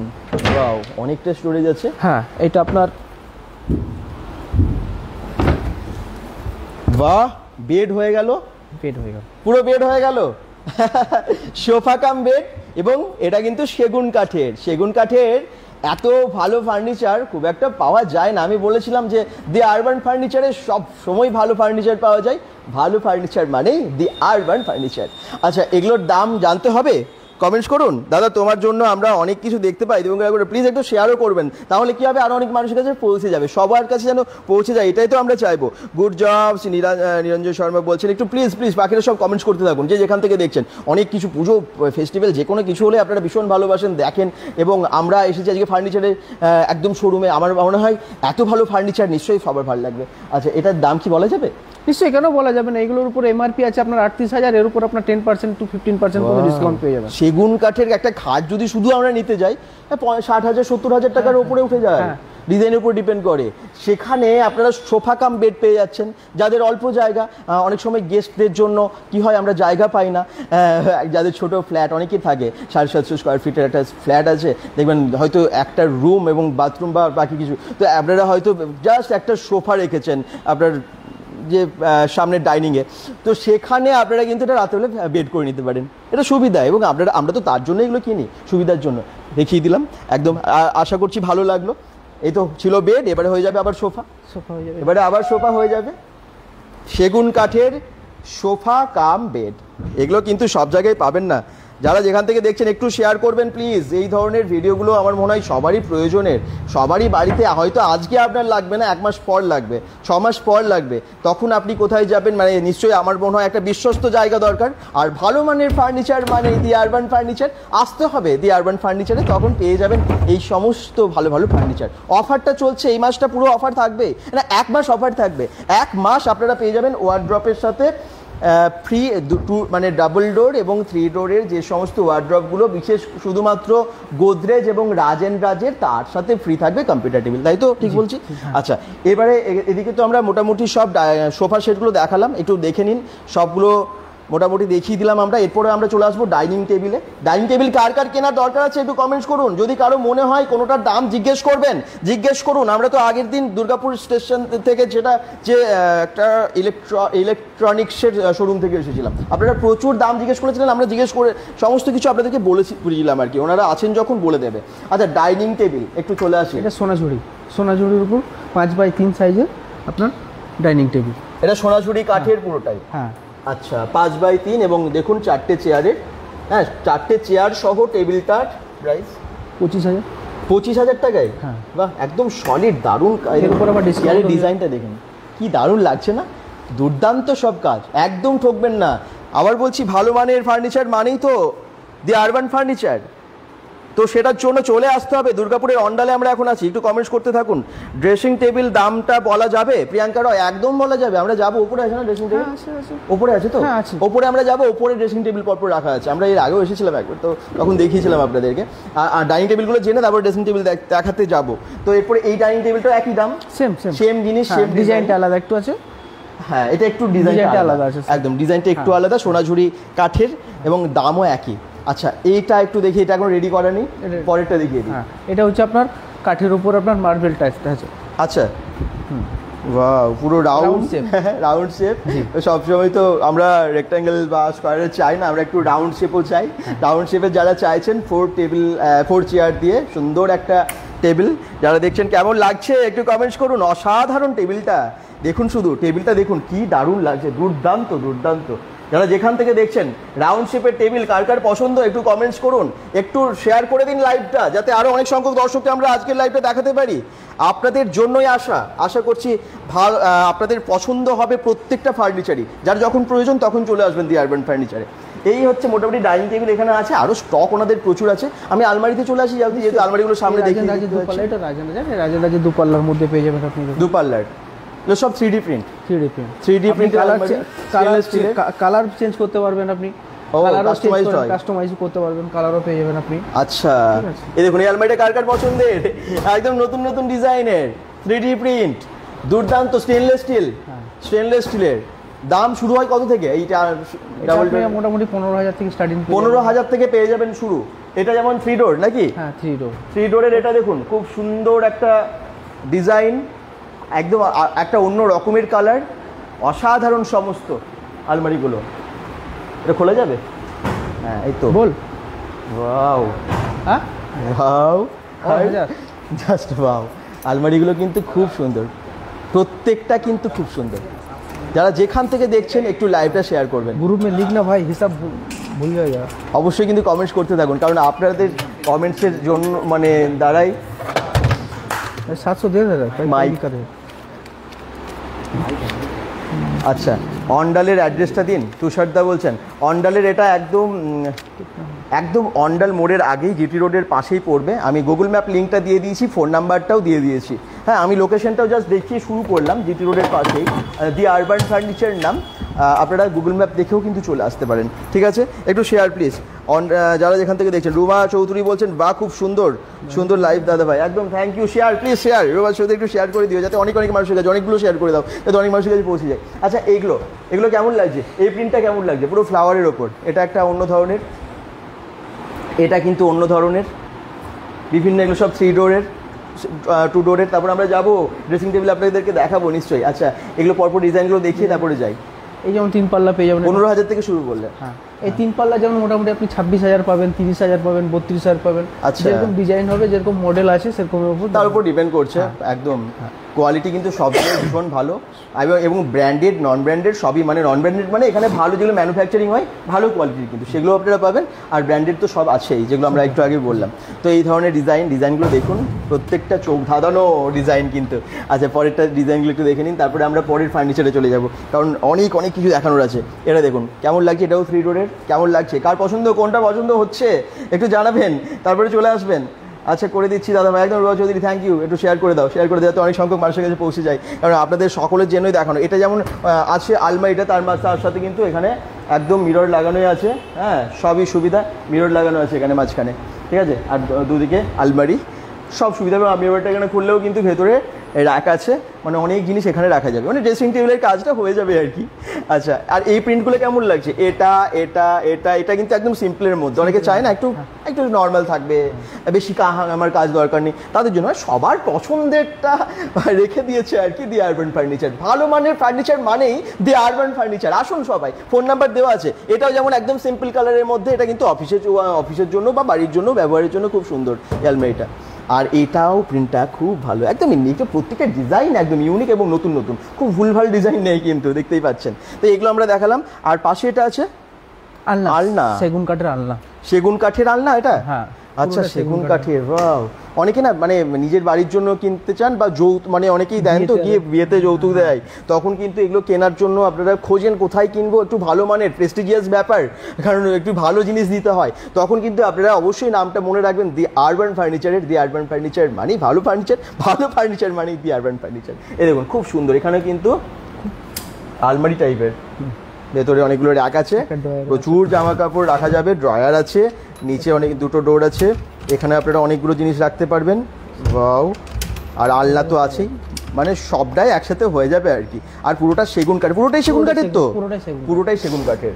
ওয়াও, অনেকটা স্টোরেজ আছে। হ্যাঁ, এটা আপনার, বাহ, বেড হয়ে গেল, পুরো বেড হয়ে গেল, সোফা কাম বেড। এবং এটা কিন্তু সেগুন কাঠের এত ভালো ফার্নিচার খুব একটা পাওয়া যায় না। আমি বলেছিলাম যে দি আরবান ফার্নিচারে সব সময় ভালো ফার্নিচার পাওয়া যায়, ভালো ফার্নিচার মানেই দি আরবান ফার্নিচার। আচ্ছা, এগুলোর দাম জানতে হবে, কমেন্টস করুন। দাদা তোমার জন্য আমরা অনেক কিছু দেখতে পাই, প্লিজ একটু শেয়ারও করবেন, তাহলে কি হবে আরো অনেক মানুষের কাছে পৌঁছে যাবে, সবার কাছে যেন পৌঁছে যায়, এটাই তো আমরা চাইবো। গুড জব নিরঞ্জন শর্মা বলছেন, একটু প্লিজ বাকিরা সব কমেন্টস করতে থাকুন, যে যেখান থেকে দেখছেন। অনেক কিছু পুজো ফেস্টিভ্যাল যে কোনো কিছু হলে আপনারা ভীষণ ভালোবাসেন, দেখেন, এবং আমরা এসেছি আজকে ফার্নিচারের একদম শোরুমে। আমার মনে হয় এত ভালো ফার্নিচার নিশ্চয়ই সবার ভালো লাগবে। আচ্ছা, এটার দাম কি বলা যাবে? নিশ্চয়ই, কেন বলা যাবে না। এগুলোর উপর এমআরপি আছে আপনার 38,000, এর উপর আপনার 10% to 15% করে ডিসকাউন্ট পেয়ে যাবেন। সেগুন কাঠের একটা খাট যদি শুধু আমরা নিতে যাই 60,000 70,000 টাকার উপরে উঠে যায়, ডিজাইনের উপর ডিপেন্ড করে। সেখানে আপনারা সোফা কাম বেড পেয়ে যাচ্ছেন। যাদের অল্প জায়গা, অনেক সময় গেস্টদের জন্য কি হয় আমরা জায়গা পাই না, যাদের ছোট ফ্ল্যাট অনেকেই থাকে, 750 স্কোয়ার ফিটের একটা ফ্ল্যাট আছে, দেখবেন হয়তো একটা রুম এবং বাথরুম বা বাকি কিছু, তো আপনারা হয়তো জাস্ট একটা সোফা রেখেছেন আপনার যে সামনের ডাইনিংয়ে, তো সেখানে আপনারা কিন্তু এটা রাত্রেবেলা বেড করে নিতে পারেন। এটা সুবিধা, এবং আমরা তো তার জন্য এগুলো কিনি, সুবিধার জন্য দেখিয়ে দিলাম একদম। আশা করছি ভালো লাগলো। এই তো ছিল বেড, এবারে হয়ে যাবে আবার সোফা হয়ে যাবে, এবারে আবার সোফা হয়ে যাবে। সেগুন কাঠের সোফা কাম বেড, এগুলো কিন্তু সব জায়গায় পাবেন না। যারা যেখান থেকে দেখছেন একটু শেয়ার করবেন প্লিজ। এই ধরনের ভিডিওগুলো আমার মনে হয় সবারই প্রয়োজনের, সবারই বাড়িতে হয়তো আজকে আপনার লাগবে না, 1 মাস পর লাগবে, 6 মাস পর লাগবে, তখন আপনি কোথায় যাবেন? মানে নিশ্চয়ই আমার মনে হয় একটা বিশ্বস্ত জায়গা দরকার, আর ভালো মানের ফার্নিচার মানে দি আরবান ফার্নিচার আসতে হবে। দি আরবান ফার্নিচারে তখন পেয়ে যাবেন এই সমস্ত ভালো ভালো ফার্নিচার। অফারটা চলছে এই মাসটা, পুরো অফার থাকবে না, 1 মাস অফার থাকবে। 1 মাস আপনারা পেয়ে যাবেন ওয়ার্ড্রপের সাথে ফ্রি, মানে ডাবল ডোর এবং 3 ডোরের যে সমস্ত ওয়ার্ড্রপগুলো, বিশেষ শুধুমাত্র গোদরেজ এবং রাজের, তার সাথে ফ্রি থাকবে কম্পিউটার টেবিল, তাই তো ঠিক বলছি? আচ্ছা, এবারে এদিকে তো আমরা মোটামুটি সব সোফা সেটগুলো দেখালাম, একটু দেখে নিন, সবগুলো মোটামুটি দেখিয়ে দিলাম আমরা। এরপরে আমরা চলে আসবো ডাইনিং টেবিলে। ডাইনিং টেবিল কার কার কেনার দরকার আছে একটু কমেন্টস করুন। যদি কারো মনে হয় কোনোটার দাম জিজ্ঞেস করুন। আমরা তো আগের দিন দুর্গাপুর স্টেশন থেকে যে একটা ইলেকট্রনিক্সের শোরুম থেকে এসেছিলাম, আপনারা প্রচুর দাম জিজ্ঞেস করেছিলেন, আমরা জিজ্ঞেস করে সমস্ত কিছু আপনাদেরকে বুঝিয়েছিলাম আর কি, ওনারা আছেন যখন বলে দেবে। আচ্ছা, ডাইনিং টেবিল একটু চলে আসি। এটা সোনাঝুরির উপর 5x3 সাইজের আপনার ডাইনিং টেবিল। এটা সোনাঝুরি কাঠের পুরোটাই? হ্যাঁ। আচ্ছা, 5x3 এবং দেখুন 4টে চেয়ারের, হ্যাঁ 4টে চেয়ার সহ টেবিলটার প্রাইস 25,000 টাকায়? হ্যাঁ। বাহ, একদম সলিড, দারুণ। এর উপর আবার চেয়ারের ডিজাইনটা দেখুন কি দারুণ লাগছে না? দুর্দান্ত সব কাজ, একদম ঠকবেন না। আবার বলছি, ভালো মানের ফার্নিচার মানেই তো দি আরবান ফার্নিচার, তো সেটার জন্য চলে আসতে হবে। দুর্গাপুরের অন্ডালে আমরা এখন আছি, একটু কমেন্টস করতে থাকুন। ড্রেসিং টেবিল দামটা বলা যাবে প্রিয়াঙ্কা রয়? একদম বলা যাবে। আমরা যাবো, উপরে আছে না ড্রেসিং টেবিল? উপরে আছে তো? উপরে আমরা যাবো, উপরে ড্রেসিং টেবিল পরপর রাখা আছে। আমরা এর আগেও এসেছিলাম একবার, তো তখন দেখিয়েছিলাম আপনাদেরকে। আর ডাইনিং টেবিলগুলো জেনে তারপর ড্রেসিং টেবিল দেখাতে যাবো। তো এরপরে এই ডাইনিং টেবিলটা একই দাম? সেম জিনিস, সেম ডিজাইনটা আলাদা একটু আছে। হ্যাঁ, এটা একটু ডিজাইনটা আলাদা আছে, একদম ডিজাইনটা একটু আলাদা, সোনাঝুরি কাঠের এবং দামও একই। আচ্ছা, এইটা একটু দেখি, এটা এখন রেডি করা নেই, পরেরটা দেখিয়ে দিই। এটা হচ্ছে আপনার কাঠের উপর আপনার মার্বেল টাইপটা আছে। আচ্ছা, ওয়াও, পুরো রাউন্ড শেপ। সবসময় তো আমরা রেক্ট্যাঙ্গেল বা স্কোয়ারের চাই না, আমরা একটু রাউন্ড শেপও চাই। রাউন্ড শেপের যারা চাইছেন 4 চেয়ার দিয়ে সুন্দর একটা টেবিল, যারা দেখছেন কেমন লাগছে একটু কমেন্টস করুন। অসাধারণ টেবিলটা দেখুন, শুধু টেবিলটা দেখুন কি দারুণ লাগছে, দুর্দান্ত। যারা যেখান থেকে দেখছেন, রাউন্ড শেপের টেবিল কার কার পছন্দ একটু কমেন্টস করুন, একটু শেয়ার করে দিন লাইভটা, যাতে আরও অনেক সংখ্যক দর্শককে আমরা আজকের লাইভটা দেখাতে পারি। আপনাদের জন্যই আশা করছি আপনাদের পছন্দ হবে প্রত্যেকটা ফার্নিচারই। যার যখন প্রয়োজন তখন চলে আসবেন দি আরবান ফার্নিচারে। এই হচ্ছে মোটামুটি ডাইনিং টেবিল এখানে আছে, আরও স্টক ওনাদের প্রচুর আছে। আমি আলমারিতে চলে আসি, যেহেতু আলমারিগুলো সামনে দেখি। রাজেন্দ্র দুপাল্লার মধ্যে পেয়ে যাবেন আপনি, দুপাল্লার সব 3D print. 3D print, colour change করতে পারবেন আপনি, কাস্টমাইজ করতে পারবেন, কালারও পেয়ে যাবেন আপনি। আচ্ছা, এই দেখুন এই আলমারিটা কার কার পছন্দের, একদম নতুন ডিজাইনের 3D প্রিন্ট, দুর্দান্ত। স্টেনলেস স্টিলের। দাম শুরু হয় কত থেকে? এইটা মোটামুটি 15,000 থেকে স্টার্টিং। 15,000 থেকে পেয়ে যাবেন শুরু। এটা যেমন 3 ডোর নাকি? হ্যাঁ, 3 ডোরের। এটা দেখুন খুব সুন্দর একটা ডিজাইন, একদম একটা অন্য রকমের কালার, অসাধারণ সমস্ত আলমারিগুলো। এটা খোলা যাবে? হ্যাঁ, এই তো বল। Wow, just wow. আলমারিগুলো কিন্তু খুব সুন্দর, প্রত্যেকটা কিন্তু খুব সুন্দর। যারা যেখান থেকে দেখছেন একটু লাইভটা শেয়ার করবেন। গ্রুপ মে লিখনা ভাই, হিসাব ভুল যায়। অবশ্যই কিন্তু কমেন্টস করতে থাকুন, কারণ আপনাদের কমেন্টসের জন্য মানে দ্বারাই 700 দিয়ে দেয়। আচ্ছা, অন্ডালের অ্যাড্রেসটা দিন। তুষারদা বলছেন অন্ডালের, এটা একদম একদম অন্ডাল মোড়ের আগেই জিটি রোডের পাশেই পড়বে। আমি গুগল ম্যাপ লিঙ্কটা দিয়ে দিয়েছি, ফোন নাম্বারটাও দিয়ে দিয়েছি। হ্যাঁ, আমি লোকেশনটাও জাস্ট দেখিয়ে শুরু করলাম, জিটি রোডের পাশেই দি আরবান ফার্নিচার নাম। আপনারা গুগল ম্যাপ দেখেও কিন্তু চলে আসতে পারেন। ঠিক আছে, একটু শেয়ার প্লিজ। যারা যেখান থেকে দেখছেন, রুমা চৌধুরী বলছেন বা খুব সুন্দর সুন্দর লাইভ দাদা ভাই, একদম thank you. Share please, share Ruma Chowdhury একটু শেয়ার করে দিও, যাতে অনেক মানুষের কাছে, অনেকগুলো শেয়ার করে দাও যাতে অনেক মানুষের কাছে পৌঁছে যায়। আচ্ছা, এগুলো কেমন লাগছে? এই প্রিন্টটা কেমন লাগছে? পুরো ফ্লাওয়ারের ওপর, এটা একটা অন্য ধরনের, এটা কিন্তু অন্য ধরনের বিভিন্ন, এগুলো সব 3 ডোরের 2 ডোরের। তারপর আমরা যাবো ড্রেসিং টেবিল, আপনাদেরকে দেখাবো নিশ্চয়ই। আচ্ছা, এগুলো পরপর ডিজাইনগুলো দেখিয়ে তারপরে যাই। এই যেমন 3 পাল্লা পেয়ে যাবেন 15,000 থেকে শুরু করলে। হ্যাঁ, এই 3 পাল্লা যেমন মোটামুটি আপনি 26,000 পাবেন, 30,000 পাবেন, 32,000 পাবেন। আচ্ছা, যেরকম ডিজাইন হবে, যেরকম মডেল আছে সেরকম তার উপর ডিপেন্ড করছে। একদম কোয়ালিটি কিন্তু সবচেয়ে ভীষণ ভালো, এবং ব্র্যান্ডেড নন ব্র্যান্ডেড সবই, মানে নন ব্র্যান্ডেড মানে এখানে ভালো যেগুলো ম্যানুফ্যাকচারিং হয় ভালো কোয়ালিটির কিন্তু সেগুলো আপনারা পাবেন, আর ব্র্যান্ডেড তো সব আছেই যেগুলো আমরা একটু আগে বললাম। তো এই ধরনের ডিজাইনগুলো দেখুন, প্রত্যেকটা চোখ ধাঁধানো ডিজাইন কিন্তু। আচ্ছা, পরেরটা ডিজাইনগুলো একটু দেখে নিন, তারপরে আমরা পরের ফার্নিচারে চলে যাব, কারণ অনেক কিছু দেখানোর আছে। এটা দেখুন কেমন লাগছে, এটাও 3 ডোরের, কেমন লাগছে? কার পছন্দ, কোনটা পছন্দ হচ্ছে একটু জানাবেন, তারপরে চলে আসবেন। আচ্ছা, করে দিচ্ছি দাদা ভাই, একদম রুমা চৌধুরী থ্যাংক ইউ। একটু শেয়ার করে দাও, শেয়ার করে দেওয়াতে অনেক সংখ্যক মানুষের কাছে পৌঁছে যায়, কারণ আপনাদের সকলের জন্যই দেখানো। এটা যেমন আছে আলমারিটা, তার সাথে কিন্তু এখানে একদম মিরর লাগানোই আছে। হ্যাঁ, সবই সুবিধা, মিরর লাগানো আছে এখানে মাঝখানে, ঠিক আছে, আর দুদিকে আলমারি, সব সুবিধা। মিররটা এখানে খুললেও কিন্তু ভেতরে র্যাক আছে, মানে অনেক জিনিস এখানে রাখা যাবে, মানে ড্রেসিং টেবিলের কাজটা হয়ে যাবে আর কি। আচ্ছা, আর এই প্রিন্টগুলো কেমন লাগছে? এটা এটা এটা এটা কিন্তু একদম সিম্পলের মধ্যে, অনেকে চায় না একটু নর্মাল থাকবে, বেশি আমার কাজ দরকার নেই, তাদের জন্য সবার পছন্দেরটা রেখে দিয়েছে আর কি দি আরবান ফার্নিচার। ভালো মানের ফার্নিচার মানেই দি আরবান ফার্নিচার। আসুন সবাই, ফোন নাম্বার দেওয়া আছে। এটাও যেমন একদম সিম্পল কালারের মধ্যে, এটা কিন্তু অফিসের জন্য বা বাড়ির জন্য ব্যবহারের জন্য খুব সুন্দর এই আলমারিটা। আর এটাও প্রিন্টটা খুব ভালো, একদম ইউনিক, প্রত্যেকটা ডিজাইন একদম ইউনিক এবং নতুন নতুন, খুব ভুলভাল ডিজাইন নেই কিন্তু, দেখতেই পাচ্ছেন। তো এগুলো আমরা দেখালাম। আর পাশে এটা আছে আলনা, সেগুন কাঠের আলনা। সেগুন কাঠের আলনা এটা? হ্যাঁ। আচ্ছা, সেগুন কাঠের, ওয়াও। অনেকে না মানে নিজের বাড়ির জন্য কিনতে চান, বা মানে অনেকেই দেন তো, গিয়ে বিয়েতে যৌতুক দেয়, তখন কিন্তু এগুলো কেনার জন্য আপনারা খোঁজেন কোথায় কিনবো, একটু ভালো মানের প্রেস্টিজিয়াস ব্যাপার, কারণ একটু ভালো জিনিস দিতে হয়, তখন কিন্তু আপনারা অবশ্যই নামটা মনে রাখবেন, দি আরবান ফার্নিচারের। দি আরবান ফার্নিচার মানে ভালো ফার্নিচার মানে দি আরবান ফার্নিচার। এই দেখুন খুব সুন্দর, এখানে কিন্তু আলমারি টাইপের, ভেতরে অনেকগুলো র্যাক আছে, প্রচুর জামা কাপড় রাখা যাবে, ড্রয়ার আছে, নিচে দুটো ডোর আছে, এখানে আপনারা অনেকগুলো জিনিস রাখতে পারবেন। ওয়াও, আর আলনা তো আছেই, মানে সবটাই একসাথে হয়ে যাবে আর কি। আর পুরোটা সেগুন কাঠ, পুরোটাই সেগুন কাঠের তো, পুরোটাই সেগুন কাঠের।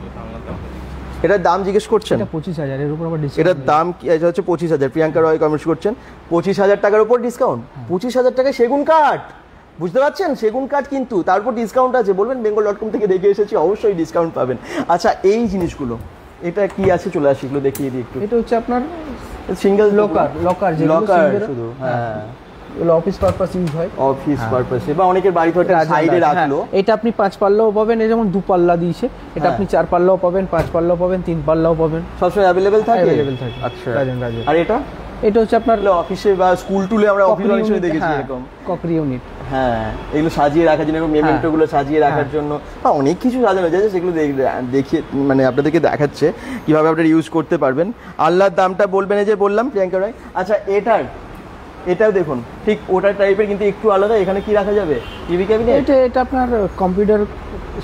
এটার দাম জিজ্ঞেস করছেন? 25,000 এর উপর আবার ডিসকাউন্ট। এটার দাম কি? এটা হচ্ছে 25,000। প্রিয়াঙ্কা রয় কমেন্টস করছেন 25,000 টাকার উপর ডিসকাউন্ট। 25,000 টাকায় সেগুন কাঠ, বুঝতে পারছেন? সেগুন কাঠ কিন্তু, তারপর ডিসকাউন্ট আছে। বলবেন bengal.com থেকে দেখে এসেছি, অবশ্যই ডিসকাউন্ট পাবেন। আচ্ছা, এই জিনিসগুলো এটা কি আছে, চলে আসি, এগুলো দেখিয়ে দিই একটু। এটা হচ্ছে আপনার সিঙ্গেল লকার শুধু। হ্যাঁ, এগুলো অফিস পারপাস ইউজ হয়, অফিস পারপাসে, বা অনেকের বাড়িতে একটা সাইডে রাখলো। এটা আপনি 5 পাল্লাও পাবেন, এই যেমন 2 পাল্লা দিয়েছে, এটা আপনি 4 পাল্লাও পাবেন, 5 পাল্লাও পাবেন, 3 পাল্লাও পাবেন, সবসময় অ্যাভেলেবেল থাকে। আচ্ছা, আর এটা হচ্ছে আপনার অফিসে বা স্কুল টুলে আমরা অফিস অনেক দেখেছি এরকম ককরি ইউনিট। হ্যাঁ, এগুলো সাজিয়ে রাখার জন্য, মেমেন্টো গুলো সাজিয়ে রাখার জন্য, বা অনেক কিছু সাজানো যায়, সেগুলো দেখিয়ে মানে আপনাদেরকে দেখাচ্ছে কিভাবে আপনারা ইউজ করতে পারবেন। আল্লাহর দামটা বলবেন, এই যে বললাম প্রিয়াঙ্কা রায়। আচ্ছা, এটাও দেখুন ঠিক ওটার টাইপের, কিন্তু একটু আলাদা। এখানে কি রাখা যাবে? TV cabinet. এটা আপনার কম্পিউটার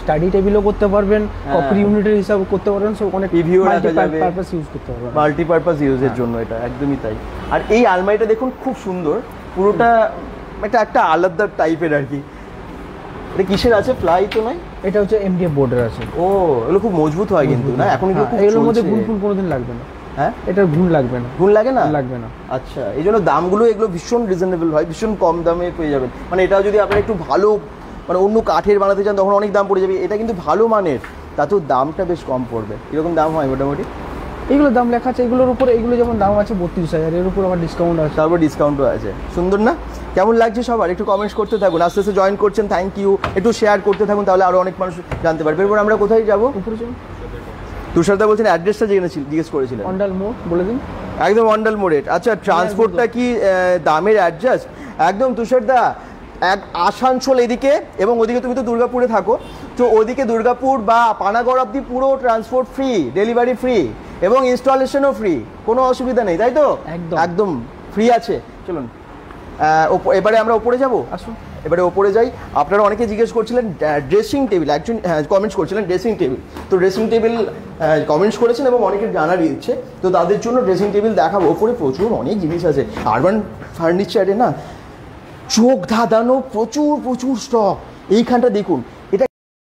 স্টাডি টেবিলও করতে পারবেন, কপি ইউনিটের হিসাব করতে পারবেন, সব অনেক টিভিও রাখা যাবে, পারপাস ইউজ করতে পারবেন, মাল্টিপারপাস ইউজের জন্য এটা একদমই তাই। আর এই আলমারিটা দেখুন খুব সুন্দর, পুরোটা এটা একটা আলাদা টাইপের আর কি। এটা কিসের আছে? প্লাই তো নয়, এটা হচ্ছে এমডিএফ বোর্ডের আছে। ও, এগুলো খুব মজবুত হয় কিন্তু না, এখন এগুলোর মধ্যে গুণ কোনোদিন লাগবে না। হ্যাঁ, এটা ঘুণ লাগবে না। ঘুণ লাগে না? লাগবে না। আচ্ছা, এই জন্য দামগুলো এগুলো ভীষণ রিজনেবল হয়, ভীষণ কম দামে পেয়ে যাবেন। মানে এটাও যদি আপনারা একটু ভালো মানে অন্য কাঠের বানাতে চান, তখন অনেক দাম পড়ে যাবে। এটা কিন্তু ভালো মানের, তাতেও দামটা বেশ কম পড়বে। এরকম দাম হয় মোটামুটি, এগুলোর দাম লেখা আছে এগুলোর উপরে। এগুলো যেমন দাম আছে 32,000, এর উপর আবার ডিসকাউন্ট আছে, তারপর ডিসকাউন্টও আছে। সুন্দর না? কেমন লাগছে সবার? একটু কমেন্টস করতে থাকুন, আস্তে আস্তে জয়েন করছেন, থ্যাংক ইউ। একটু শেয়ার করতে থাকুন, তাহলে আরও অনেক মানুষ জানতে পারবে। এরপর আমরা কোথায় যাবো? উপরে যাবো। তুষারদা বলছেন অ্যাড্রেসটা জিজ্ঞেস করেছিলেন। অন্ডাল মোড় বলে দিন। একদম অন্ডাল মোড়ে। আচ্ছা, ট্রান্সপোর্টটা কি দামের অ্যাডজাস্ট? একদম তুষারদা, এক আসানসোল এদিকে এবং ওদিকে তুমি তো দুর্গাপুরে থাকো, তো ওদিকে দুর্গাপুর বা পানাগড় অব্দি পুরো ট্রান্সপোর্ট ফ্রি, ডেলিভারি ফ্রি এবং ইনস্টলেশনও ফ্রি, কোনো অসুবিধা নেই, তাই তো? একদম ফ্রি আছে। চলুন এবারে আমরা ওপরে যাব, আসুন এবারে ওপরে যাই। আপনারা অনেকে জিজ্ঞেস করছিলেন ড্রেসিং টেবিল, অ্যাকচুয়ালি কমেন্টস করছিলেন ড্রেসিং টেবিল, তো ড্রেসিং টেবিল কমেন্টস করেছেন এবং অনেকে জানার ইচ্ছে, তো তাদের জন্য ড্রেসিং টেবিল দেখাবো। ওপরে প্রচুর অনেক জিনিস আছে, আরবান ফার্নিচারে না চোখ ধাঁধানো প্রচুর প্রচুর স্টক। এইখানটা দেখুন, এটা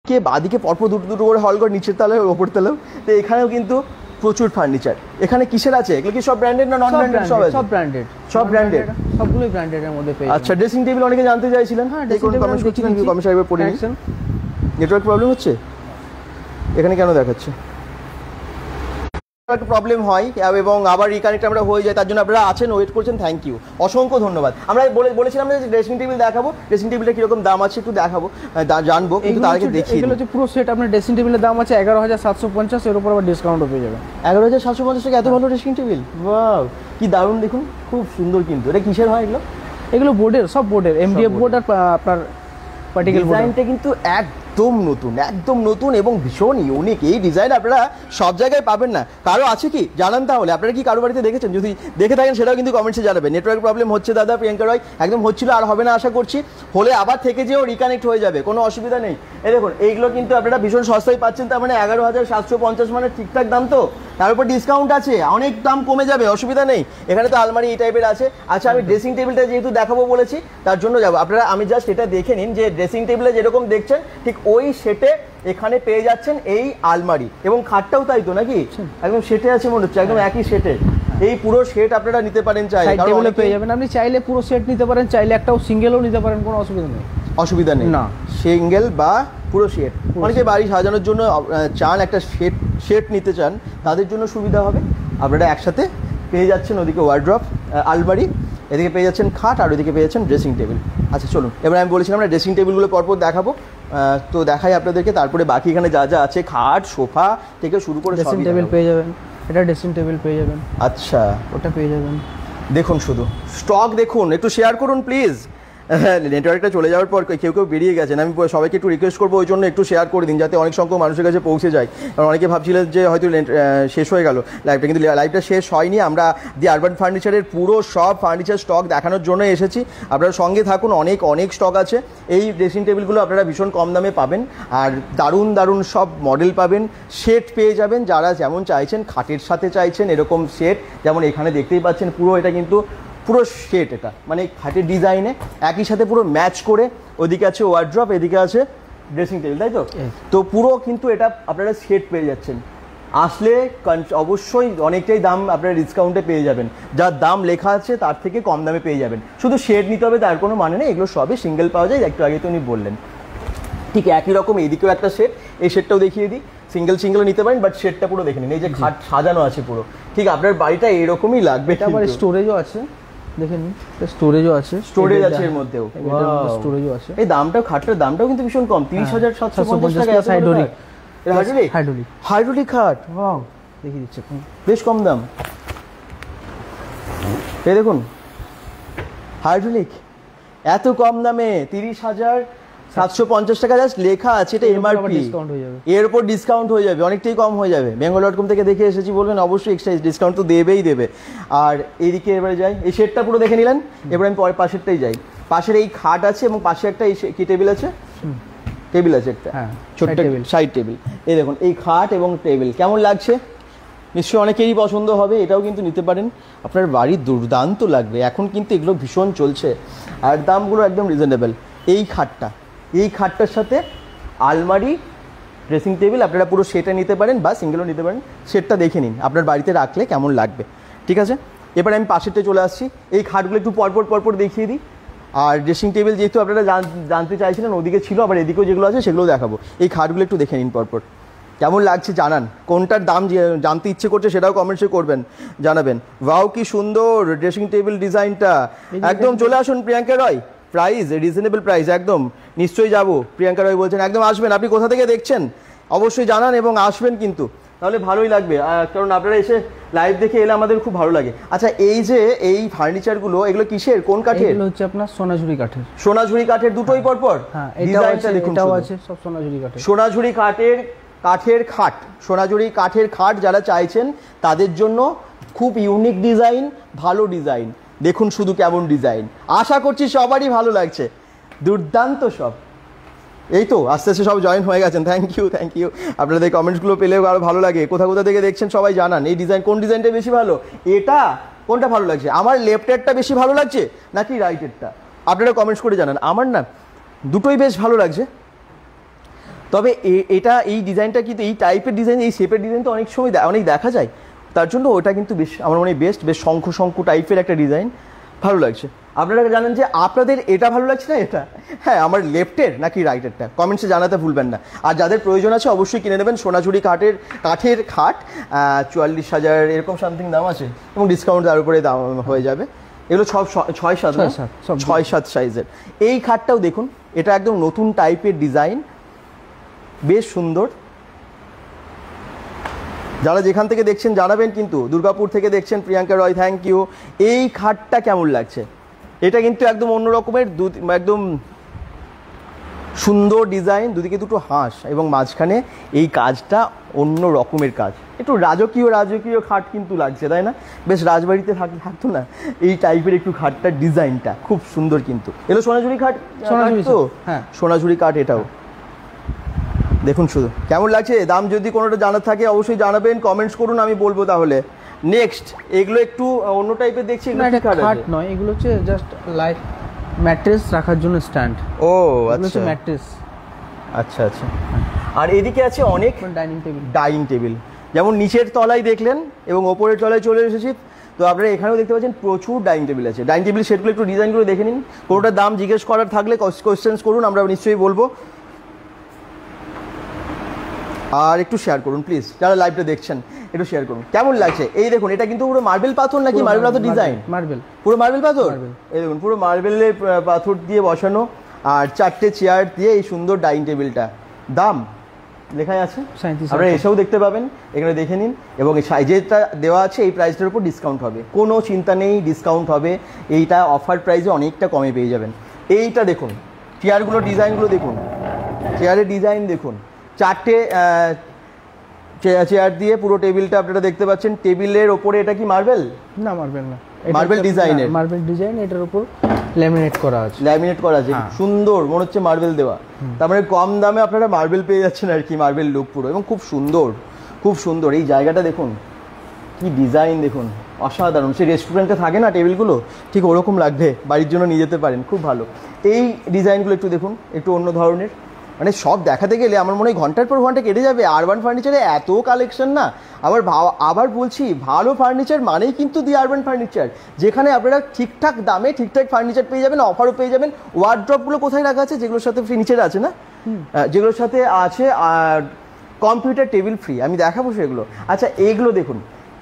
কে বাদিকে পরপর দুটো দুটো করে হল ঘর, নিচের তলায় ওপর তলায়, তো এখানেও কিন্তু প্রচুর ফার্নিচার। এখানে কিসের আছে, এগুলো কি সব ব্র্যান্ডেড না নন ব্র্যান্ডেড? সব ব্র্যান্ডেড, সব ব্র্যান্ডেড, সবগুলোই ব্র্যান্ডেডের মধ্যে পেয়ে যাবেন। আচ্ছা, ড্রেসিং টেবিল অনেকে জানতে চাইছিলেন, হ্যাঁ কমেন্ট করছিলেন, কমেন্ট সাহেবের পড়ে নিচ্ছেন। নেটওয়ার্ক প্রবলেম হচ্ছে এখানে, কেন দেখাচ্ছে প্রবলেম হয় এবং আবার রিকানেক্ট আমরা হয়ে যায়, তার জন্য আপনারা আছেন, ওয়েট করছেন, থ্যাংক ইউ, অসংখ্য ধন্যবাদ। আমরা বলেছিলাম যে ড্রেসিং টেবিল দেখাবো, ড্রেসিং টেবিলটা কীরকম দাম আছে একটু দেখাবো, জানবো, কিন্তু তার আগে দেখি এগুলো হচ্ছে পুরো সেট। আপনার ড্রেসিং টেবিলের দাম আছে 11,750, এর উপর আবার ডিসকাউন্টও পেয়ে যাবেন। 11,750 টাকা এত ভালো ড্রেসিং টেবিল, ওয়াও কি দারুণ, দেখুন খুব সুন্দর। কিন্তু এটা কিসের হয় এগুলো? এগুলো বোর্ডের, সব বোর্ডের, এমডিএফ বোর্ড আর আপনার পার্টিকেল বোর্ড। ডিজাইনটা কিন্তু একদম নতুন, একদম নতুন এবং ভীষণ ইউনিক। এই ডিজাইন আপনারা সব জায়গায় পাবেন না। কারো আছে কি জানান তাহলে, আপনারা কি কারো বাড়িতে দেখেছেন? যদি দেখে থাকেন সেটাও কিন্তু কমেন্টসে জানাবেন। নেটওয়ার্ক প্রবলেম হচ্ছে দাদা প্রিয়াঙ্কা রয়, একদম হচ্ছিল, আর হবে না আশা করছি, হলে আবার থেকে যেও রিকানেক্ট হয়ে যাবে, কোনো অসুবিধা নেই। এই দেখুন এইগুলো কিন্তু আপনারা ভীষণ সস্তায় পাচ্ছেন, তার মানে 11,750 মানে ঠিকঠাক দাম, তো তার উপর ডিসকাউন্ট আছে, অনেক দাম কমে যাবে, অসুবিধা নেই। এখানে তো আলমারি এই টাইপের আছে। আচ্ছা, আমি ড্রেসিং টেবিলটা যেহেতু দেখাবো বলেছি তার জন্য যাবো, আপনারা আমি জাস্ট এটা দেখে নিন যে ড্রেসিং টেবিলে যেরকম দেখছেন ঠিক ওই সেটে এখানে পেয়ে যাচ্ছেন এই আলমারি এবং খাটটাও তাই তো নাকি, একদম সেটে আছে মনে হচ্ছে, একদম একই সেটে। এই পুরো সেট আপনারা নিতে পারেন, চাইলে পেয়ে যাবেন, আপনি চাইলে পুরো সেট নিতে পারেন, চাইলে একটাও সিঙ্গেলও নিতে পারেন, কোনো অসুবিধা নেই। অসুবিধা নেই না, সিঙ্গেল বা পুরো সেট। অনেকে বাড়ি সাজানোর জন্য চান একটা সেট নিতে চান, তাদের জন্য সুবিধা হবে। আপনারা একসাথে পেয়ে যাচ্ছেন ওদিকে ওয়ার্ড্রপ, আলমারি, এদিকে পেয়ে যাচ্ছেন খাট, আর ওদিকে পেয়ে যাচ্ছেন ড্রেসিং টেবিল। আচ্ছা চলুন, এবার আমি বলেছিলাম আমরা ড্রেসিং টেবিলগুলো পরপর দেখাবো, তো দেখাই আপনাদেরকে, তারপরে বাকি এখানে যা যা আছে খাট সোফা থেকে শুরু করে ড্রেসিং টেবিল পেয়ে যাবেন, এটা ড্রেসিং টেবিল পেয়ে যাবেন। আচ্ছা, ওটা পেয়ে যাবেন। দেখুন শুধু স্টক দেখুন, একটু শেয়ার করুন প্লিজ। হ্যাঁ, নেটওয়ার্কটা চলে যাওয়ার পর কেউ কেউ বেরিয়ে গেছেন, আমি সবাইকে একটু রিকোয়েস্ট করবো ওই জন্য একটু শেয়ার করে দিন, যাতে অনেক সংখ্যক মানুষের কাছে পৌঁছে যায়। কারণ অনেকে ভাবছিলেন যে হয়তো শেষ হয়ে গেল লাইভটা, কিন্তু লাইভটা শেষ হয়নি। আমরা দি আরবান ফার্নিচারের পুরো সব ফার্নিচার স্টক দেখানোর জন্য এসেছি, আপনারা সঙ্গে থাকুন, অনেক অনেক স্টক আছে। এই ড্রেসিং টেবিলগুলো আপনারা ভীষণ কম দামে পাবেন, আর দারুণ দারুণ সব মডেল পাবেন, সেট পেয়ে যাবেন, যারা যেমন চাইছেন, খাটের সাথে চাইছেন এরকম সেট, যেমন এখানে দেখতেই পাচ্ছেন পুরো এটা কিন্তু পুরো সেট, এটা মানে খাটের ডিজাইনে একই সাথে পুরো ম্যাচ করে, ওদিকে আছে ওয়ার্ড্রপ, এদিকে আছে ড্রেসিং টেবিল, তাই তো? তো পুরো কিন্তু এটা আপনারা সেট পেয়ে যাচ্ছেন। আসলে অবশ্যই অনেকটাই দাম আপনারা ডিসকাউন্টে পেয়ে যাবেন, যার দাম লেখা আছে তার থেকে কম দামে পেয়ে যাবেন। শুধু সেট নিতে হবে তার কোনো মানে নেই, এগুলো সবই সিঙ্গেল পাওয়া যায়, একটু আগে তো উনি বললেন। ঠিক একই রকম এইদিকেও একটা সেট, এই সেটটাও দেখিয়ে দিই, সিঙ্গেলও নিতে পারেন, বাট সেটটা পুরো দেখে নিন, এই যে খাট সাজানো আছে পুরো, ঠিক আপনার বাড়িটা এরকমই লাগবে। এটা আবার স্টোরেজও আছে, দেখে নিন, স্টোরেজও আছে, স্টোরেজ আছে এর মধ্যেও, স্টোরেজও আছে। এই দামটাও, খাটটার দামটাও কিন্তু ভীষণ কম, 30,750 টাকা। হাইড্রোলিক, হাইড্রোলিক খাট, ওয়াও, দেখিয়ে দিচ্ছে, বেশ কম দাম। এই দেখুন হাইড্রোলিক এত কম দামে 30,750 টাকা জাস্ট লেখা আছে, এটা এমআরপি, এর উপর ডিসকাউন্ট হয়ে যাবে, অনেকটাই কম হয়ে যাবে। bengal.com থেকে দেখে এসেছি বলবেন, অবশ্যই এক্সট্রা ডিসকাউন্ট তো দেবেই দেবে। আর এইদিকে এবারে যাই, এই সেটটা পুরো দেখে নিলেন, এবার আমি পরে পাশেরটাই যাই। পাশের এই খাট আছে এবং পাশে একটা এই কি টেবিল আছে, টেবিল আছে একটা ছোট্ট সাইড টেবিল। এই দেখুন এই খাট এবং টেবিল কেমন লাগছে, নিশ্চয়ই অনেকেরই পছন্দ হবে, এটাও কিন্তু নিতে পারেন, আপনার বাড়ির দুর্দান্ত লাগবে। এখন কিন্তু এগুলো ভীষণ চলছে আর দামগুলো একদম রিজনেবল। এই খাটটার সাথে আলমারি, ড্রেসিং টেবিল আপনারা পুরো সেটে নিতে পারেন বা সিঙ্গেলও নিতে পারেন, সেটটা দেখে নিন আপনার বাড়িতে রাখলে কেমন লাগবে, ঠিক আছে? এবার আমি পাশেরটা চলে আসছি, এই খাটগুলো একটু পরপর দেখিয়ে দিই। আর ড্রেসিং টেবিল যেহেতু আপনারা জানতে চাইছিলেন, ওদিকে ছিল, আবার এদিকেও যেগুলো আছে সেগুলো দেখাবো। এই খাটগুলো একটু দেখে নিন পরপর, কেমন লাগছে জানান, কোনটার দাম জানতে ইচ্ছে করছে সেটাও কমেন্টসে করবেন, জানাবেন। ওয়াও কি সুন্দর ড্রেসিং টেবিল ডিজাইনটা, একদম চলে আসুন প্রিয়াঙ্কা রয়, প্রাইস রিজনেবল প্রাইস, একদম নিশ্চয়ই যাব। প্রিয়াঙ্কা রয় বলছেন একদম আসবেন, আপনি কোথা থেকে দেখছেন অবশ্যই জানান এবং আসবেন কিন্তু। তাহলে ভালোই লাগবে, কারণ আপনারা এসে লাইভ দেখে এলে আমাদের খুব ভালো লাগে। আচ্ছা, এই যে এই ফার্নিচারগুলো এগুলো কিসের, কোন কাঠের? এগুলো হচ্ছে আপনার সোনাঝুরি কাঠের। সোনাঝুরি কাঠের দুটোই পরপর? হ্যাঁ, ডিজাইনটা দেখুন, এটাও আছে সব সোনাঝুরি কাঠের। সোনাঝুরি কাঠের খাট, সোনাঝুরি কাঠের খাট যারা চাইছেন তাদের জন্য খুব ইউনিক ডিজাইন, ভালো ডিজাইন। দেখুন শুধু কেমন ডিজাইন, আশা করছি সবারই ভালো লাগছে, দুর্দান্ত সব। এই তো আস্তে আস্তে সব জয়েন হয়ে গেছেন, থ্যাংক ইউ। আপনাদের কমেন্টসগুলো পেলেও আরও ভালো লাগে। কোথা থেকে দেখছেন সবাই জানান। এই ডিজাইন, কোন ডিজাইনটা বেশি ভালো? এটা কোনটা ভালো লাগছে? আমার লেফটেরটা বেশি ভালো লাগছে নাকি রাইটেরটা? আপনারা কমেন্টস করে জানান। আমার না দুটোই বেশ ভালো লাগছে, তবে এটা এই ডিজাইনটা কিন্তু এই টাইপের ডিজাইন, এই শেপের ডিজাইন তো অনেক সময় অনেক দেখা যায়, তার জন্য ওটা কিন্তু বেশ আমার মনে হয় বেস্ট, বেশ শঙ্খ টাইপের একটা ডিজাইন, ভালো লাগছে। আপনারা জানেন যে আপনাদের এটা ভালো লাগছে না এটা? হ্যাঁ, আমার লেফটের নাকি রাইটেরটা কমেন্টসে জানাতে ভুলবেন না। আর যাদের প্রয়োজন আছে অবশ্যই কিনে নেবেন সোনাঝুরি কাঠের খাট। 44,000 এরকম সামথিং দাম আছে, এবং ডিসকাউন্ট তার উপরে দাম হয়ে যাবে। এগুলো সব 6-7 সাইজের। এই খাটটাও দেখুন, এটা একদম নতুন টাইপের ডিজাইন, বেশ সুন্দর। যারা যেখান থেকে দেখছেন জানাবেন কিন্তু। দুর্গাপুর থেকে দেখছেন প্রিয়াঙ্কা রয়, থ্যাংক ইউ। এই খাটটা কেমন লাগছে? এটা কিন্তু একদম অন্য রকমের, একদম সুন্দর ডিজাইন, দুদিকে দুটো হাঁস এবং মাঝখানে এই কাজটা অন্য রকমের কাজ, একটু রাজকীয় খাট কিন্তু লাগছে, তাই না? বেশ রাজবাড়িতে থাকতো না এই টাইপের একটু খাটটার ডিজাইনটা খুব সুন্দর। কিন্তু এগুলো সোনাঝুরি খাট তো? হ্যাঁ, সোনাঝুরি কাঠ এটাও। দেখুন শুধু কেমন লাগছে। দাম যদি কোনোটা জানার থাকে অবশ্যই জানাবেন, কমেন্টস করুন, আমি বলবো। তাহলে নেক্সট, এগুলো একটু অন্য টাইপের দেখছি। খাট নয়, এগুলো হচ্ছে জাস্ট লাইট ম্যাট্রেস রাখার জন্য স্ট্যান্ড। ও আচ্ছা, ম্যাট্রেস। আচ্ছা। আর এদিকে আছে অনেক ডাইনিং টেবিল, যেমন নিচের তলায় দেখলেন এবং ওপরের তলায় চলে এসেছি, তো আপনারা এখানেও দেখতে পাচ্ছেন প্রচুর ডাইনিং টেবিল আছে। ডাইনিং টেবিল সেটগুলো একটু ডিজাইনগুলো দেখে নিন, কোনোটার দাম জিজ্ঞেস করার থাকলে কোয়েশ্চেন্স করুন, আমরা নিশ্চয়ই বলবো। আর একটু শেয়ার করুন প্লিজ, যারা লাইভটা দেখছেন একটু শেয়ার করুন। কেমন লাগছে? এই দেখুন, এটা কিন্তু পুরো মার্বেল পাথর নাকি মার্বেল পাথর ডিজাইন? পুরো মার্বেল পাথর। এই দেখুন পুরো মার্বেলের পাথর দিয়ে বসানো, আর 4টে চেয়ার দিয়ে এই সুন্দর ডাইনিং টেবিলটা। দাম লেখাই আছে, আপনারা এসেও দেখতে পাবেন, এখানে দেখে নিন। এবং এই সাইজেরটা দেওয়া আছে, এই প্রাইসটার উপর ডিসকাউন্ট হবে, কোনো চিন্তা নেই, ডিসকাউন্ট হবে। এইটা অফার প্রাইসে অনেকটা কমে পেয়ে যাবেন। এইটা দেখুন, চেয়ারগুলো ডিজাইনগুলো দেখুন, চেয়ারের ডিজাইন দেখুন। 4টে চেয়ার দিয়ে পুরো টেবিলটা আপনারা দেখতে পাচ্ছেন। টেবিলের ওপরে এটা কি মার্বেল? না, মার্বেল না, মার্বেল ডিজাইনের। মার্বেল ডিজাইন, এটার উপর ল্যামিনেট করা আছে। সুন্দর, মনে হচ্ছে মার্বেল দেওয়া। তার মানে কম দামে আপনারা মার্বেল পেয়ে যাচ্ছেন আর কি, মার্বেল লুক পুরো, এবং খুব সুন্দর। এই জায়গাটা দেখুন, কি ডিজাইন দেখুন, অসাধারণ। সে রেস্টুরেন্টে থাকে না টেবিলগুলো, ঠিক ওরকম লাগবে, বাড়ির জন্য নিয়ে যেতে পারেন, খুব ভালো। এই ডিজাইনগুলো একটু দেখুন, একটু অন্য ধরনের। মানে সব দেখাতে গেলে আমার মনে হয় ঘন্টার পর ঘন্টা কেটে যাবে। আরবান ফার্নিচারে এত কালেকশন না। আবার বলছি, ভালো ফার্নিচার মানেই কিন্তু দি আরবান ফার্নিচার, যেখানে আপনারা ঠিকঠাক দামে ঠিকঠাক ফার্নিচার পেয়ে যাবেন, অফারও পেয়ে যাবেন। ওয়ার্ড্রপগুলো কোথায় রাখা আছে? যেগুলোর সাথে ফার্নিচার আছে না, যেগুলোর সাথে আছে আর কম্পিউটার টেবিল ফ্রি, আমি দেখাবো সেগুলো। আচ্ছা, এইগুলো দেখুন,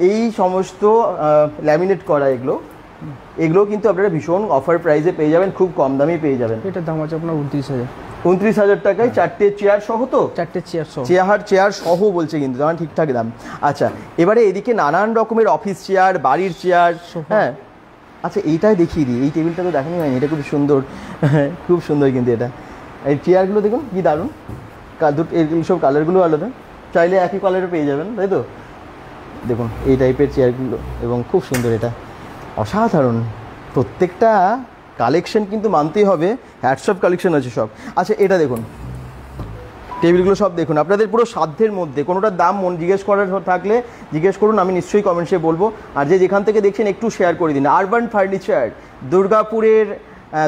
এই সমস্ত ল্যামিনেট করা এগুলো কিন্তু আপনারা ভীষণ অফার প্রাইসে পেয়ে যাবেন, খুব কম দামে পেয়ে যাবেন। এটার দাম আছে আপনার 29,000 টাকায়, 4টে চেয়ার সহ। তো 4টে চেয়ার সহ বলছে কিন্তু, আমার ঠিকঠাক দাম। আচ্ছা, এবারে এদিকে নানান রকমের অফিস চেয়ার, বাড়ির চেয়ার। হ্যাঁ, আচ্ছা, এইটাই দেখিয়ে দিই। এই টেবিলটা তো দেখানি হয়নি, এটা খুব সুন্দর, খুব সুন্দর কিন্তু এটা। এই চেয়ারগুলো দেখুন কি দারুণ, এগুলো সব কালারগুলো আলাদা, চাইলে একই কালারে পেয়ে যাবেন, তাই তো? দেখুন এই টাইপের চেয়ারগুলো, এবং খুব সুন্দর, এটা অসাধারণ। প্রত্যেকটা কালেকশন কিন্তু মানতেই হবে, হ্যাটস অফ কালেকশন আছে সব। আচ্ছা, এটা দেখুন, টেবিলগুলো সব দেখুন, আপনাদের পুরো সাধ্যের মধ্যে। কোনোটার দাম জিজ্ঞেস করার থাকলে জিজ্ঞেস করুন, আমি নিশ্চয়ই কমেন্টসে বলবো। আর যে যেখান থেকে দেখছেন একটু শেয়ার করে দিন। আরবান ফার্নিচার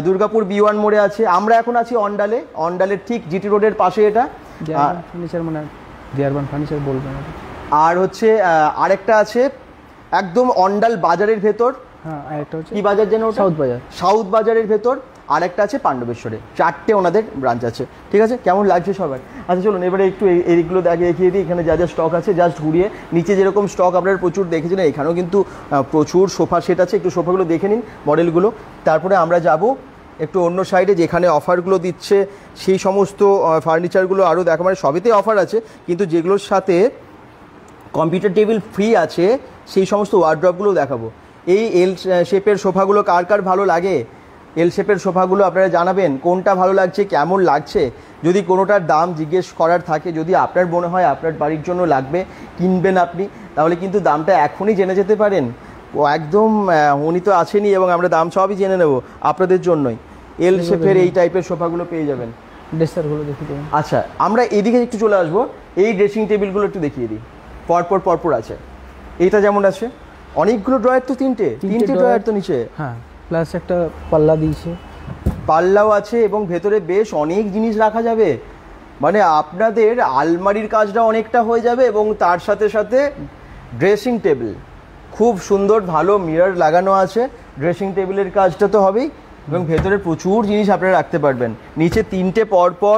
দুর্গাপুর B1 মোড়ে আছে। আমরা এখন আছি অন্ডালের ঠিক জিটি রোডের পাশে। এটা ফার্নিচার মানে আরবান ফার্নিচার বলবেন। আর হচ্ছে আরেকটা আছে একদম অন্ডাল বাজারের ভেতর। হ্যাঁ, আরেকটা হচ্ছে কি বাজার যেন? সাউথ বাজারের ভেতর। আরেকটা আছে পাণ্ডবেশ্বরে। 4টে ওনাদের ব্রাঞ্চ আছে। ঠিক আছে, কেমন লাগছে সবার? আচ্ছা চলুন এবারে একটু এইগুলো দেখিয়ে দিই। এখানে যা স্টক আছে জাস্ট ঘুরিয়ে, নিচে যেরকম স্টক আপনারা প্রচুর দেখেছেন, এখানেও কিন্তু প্রচুর সোফা সেট আছে। একটু সোফাগুলো দেখে নিন, মডেলগুলো। তারপরে আমরা যাব একটু অন্য সাইডে, যেখানে অফারগুলো দিচ্ছে সেই সমস্ত ফার্নিচারগুলো আরও দেখা। মানে সবেতেই অফার আছে, কিন্তু যেগুলোর সাথে কম্পিউটার টেবিল ফ্রি আছে সেই সমস্ত ওয়ার্ড্রপগুলো দেখাবো। এই এল শেপের সোফাগুলো কার কার ভালো লাগে, এল শেপের সোফাগুলো আপনারা জানাবেন কোনটা ভালো লাগছে, কেমন লাগছে। যদি কোনোটার দাম জিজ্ঞেস করার থাকে, যদি আপনার মনে হয় আপনার বাড়ির জন্য লাগবে, কিনবেন আপনি, তাহলে কিন্তু দামটা এখনই জেনে যেতে পারেন। ও একদম উনি তো আছেনই এবং আমরা দাম সবই জেনে নেব আপনাদের জন্যই। এল শেপের এই টাইপের সোফাগুলো পেয়ে যাবেন। ড্রেসারগুলো দেখিয়ে দেবেন। আচ্ছা, আমরা এদিকে একটু চলে আসবো। এই ড্রেসিং টেবিলগুলো একটু দেখিয়ে দিই। পরপর আছে। এইটা যেমন আছে, অনেকগুলো ড্রয়ার তো, তিনটে ড্রয়ার তো নিচে, হ্যাঁ, প্লাস একটা পাল্লা দিয়েছে, পাল্লাও আছে এবং ভেতরে বেশ অনেক জিনিস রাখা যাবে। মানে আপনাদের আলমারির কাজটা অনেকটা হয়ে যাবে এবং তার সাথে সাথে ড্রেসিং টেবিল খুব সুন্দর, ভালো মিরর লাগানো আছে। ড্রেসিং টেবিলের কাজটা তো হবেই এবং ভেতরে প্রচুর জিনিস আপনারা রাখতে পারবেন। নিচে তিনটে পরপর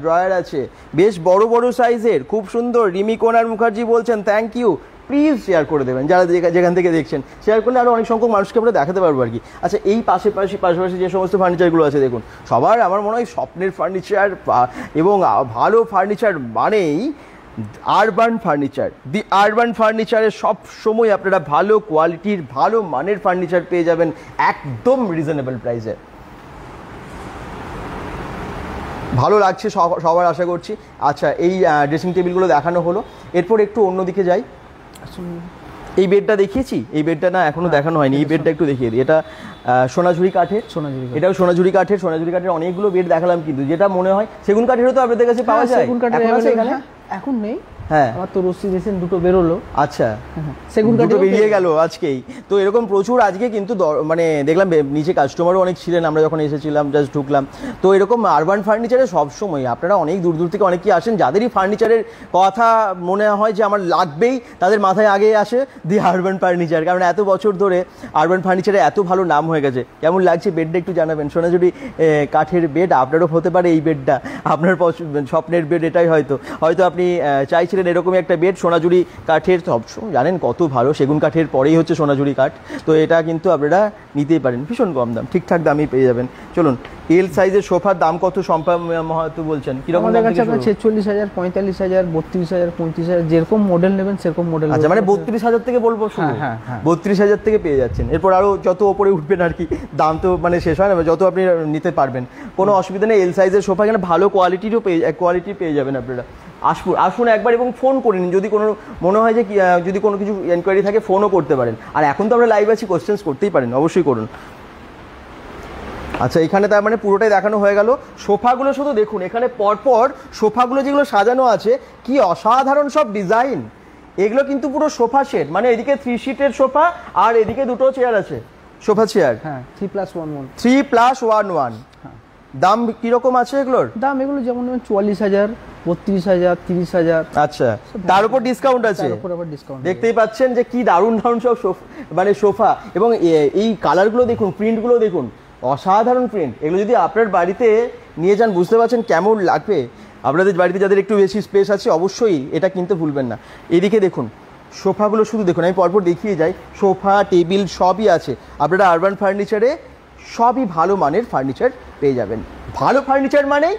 ড্রয়ার আছে, বেশ বড় বড় সাইজের, খুব সুন্দর। রিমি কোনার মুখার্জি বলছেন থ্যাংক ইউ, প্লিজ শেয়ার করে দেবেন যারা যেখান থেকে দেখছেন। শেয়ার করলে আরও অনেক সংখ্যক মানুষকে আমরা দেখাতে পারবো আর কি। আচ্ছা, এই পাশাপাশি যে সমস্ত ফার্নিচারগুলো আছে দেখুন, সবার আমার মনে হয় স্বপ্নের ফার্নিচার এবং ভালো ফার্নিচার মানেই আরবান ফার্নিচার। দি আরবান ফার্নিচারে সব সময় আপনারা ভালো কোয়ালিটির, ভালো মানের ফার্নিচার পেয়ে যাবেন একদম রিজনেবল প্রাইসে। ভালো লাগছে সবার আশা করছি। আচ্ছা, এই ড্রেসিং টেবিলগুলো দেখানো হলো, এরপর একটু অন্যদিকে যাই। এই বেডটা দেখিয়েছি, এই বেডটা না এখনো দেখানো হয়নি, এই বেডটা একটু দেখিয়ে দিই। এটা সোনাঝুরি কাঠের, এটাও সোনাঝুরি কাঠের অনেকগুলো বেড দেখালাম, কিন্তু যেটা মনে হয় সেগুন কাঠেরও তো আপনাদের কাছে পাওয়া যায়। সেগুন কাঠের এখন নেই, হ্যাঁ, আমার তো রশি রিসেন্ট দুটো বেরোলো। আচ্ছা, সেগুন কাঠের বেরিয়ে গেল আজকেই তো। এরকম প্রচুর আজকে কিন্তু মানে দেখলাম নিচে কাস্টমারও অনেক ছিলেন, আমরা যখন এসেছিলাম জাস্ট ঢুকলাম। তো এরকম আরবান ফার্নিচারে সবসময় আপনারা অনেক দূর দূর থেকে অনেকেই আসেন, যাদেরই ফার্নিচারের কথা মনে হয় যে আমার লাগবেই, তাদের মাথায় আগে আসে দি আরবান ফার্নিচার, কারণ এত বছর ধরে আরবান ফার্নিচারে এত ভালো নাম হয়ে গেছে। কেমন লাগছে বেডটা একটু জানাবেন। সোনাঝুরি কাঠের বেড, আপনারও হতে পারে এই বেডটা আপনার স্বপ্নের বেড, এটাই হয়তো আপনি চাইছেন এরকমই একটা বেড। সোনাঝুরি কাঠের সবসময় জানেন কত ভালো, সেগুন কাঠের পরেই হচ্ছে সোনাঝুরি কাঠ। তো এটা কিন্তু আপনারা নিতেই পারেন, ভীষণ কম দাম, ঠিকঠাক দামই পেয়ে যাবেন। চলুন, এল সাইজের সোফার দাম কত শম্পা মাহাতো বলছেন? কিরকম দাম? 46,000, 45,000, 32,000, 35,000, যেরকম মডেল নেবেন সেরকম মডেল। আচ্ছা, মানে 32,000 থেকে বলবো? হ্যাঁ, 32,000 থেকে পেয়ে যাচ্ছেন। এরপর আরও যত ওপরে উঠবেন আর কি, দাম তো মানে শেষ হয় না, যত আপনি নিতে পারবেন কোনো অসুবিধা নেই। এল সাইজের সোফা এখানে ভালো কোয়ালিটি পেয়ে যাবেন আপনারা। আসুন একবার এবং ফোন করে নিন, যদি কোনো মনে হয় যে যদি কোনো কিছু এনকোয়ারি থাকে ফোনও করতে পারেন। আর এখন তো আমরা লাইভ আছি, কোশ্চেন্স করতেই পারেন, অবশ্যই করুন। আচ্ছা, এখানে তার মানে পুরোটাই দেখানো হয়ে গেল। সোফাগুলো শুধু দেখুন, এখানে পরপর সোফাগুলো যেগুলো সাজানো আছে কি অসাধারণ সব ডিজাইন। এগুলো কিন্তু পুরো সোফা সেট, মানে এদিকে 3 সিটের সোফা আর এদিকে দুটো চেয়ার আছে, সোফা চেয়ার। হ্যাঁ, 3+1. 3+1. দাম কিরকম আছে এগুলোর? দাম এগুলো যেমন 44,000, 32,000, 30,000। আচ্ছা, তার উপর ডিসকাউন্ট আছে। দেখতেই পাচ্ছেন যে কি দারুণ সব মানে সোফা, এবং এই কালারগুলো দেখুন, প্রিন্টগুলো দেখুন, অসাধারণ প্রিন্ট। এগুলো যদি আপনার বাড়িতে নিয়ে যান, বুঝতে পারছেন কেমন লাগবে। আপনাদের বাড়িতে যাদের একটু বেশি স্পেস আছে অবশ্যই এটা কিনতে ভুলবেন না। এদিকে দেখুন সোফাগুলো, শুধু দেখুন, আমি পরপর দেখিয়ে যাই। সোফা, টেবিল সবই আছে। আপনারা আরবান ফার্নিচারে সবই ভালো মানের ফার্নিচার পেয়ে যাবেন। ভালো ফার্নিচার মানেই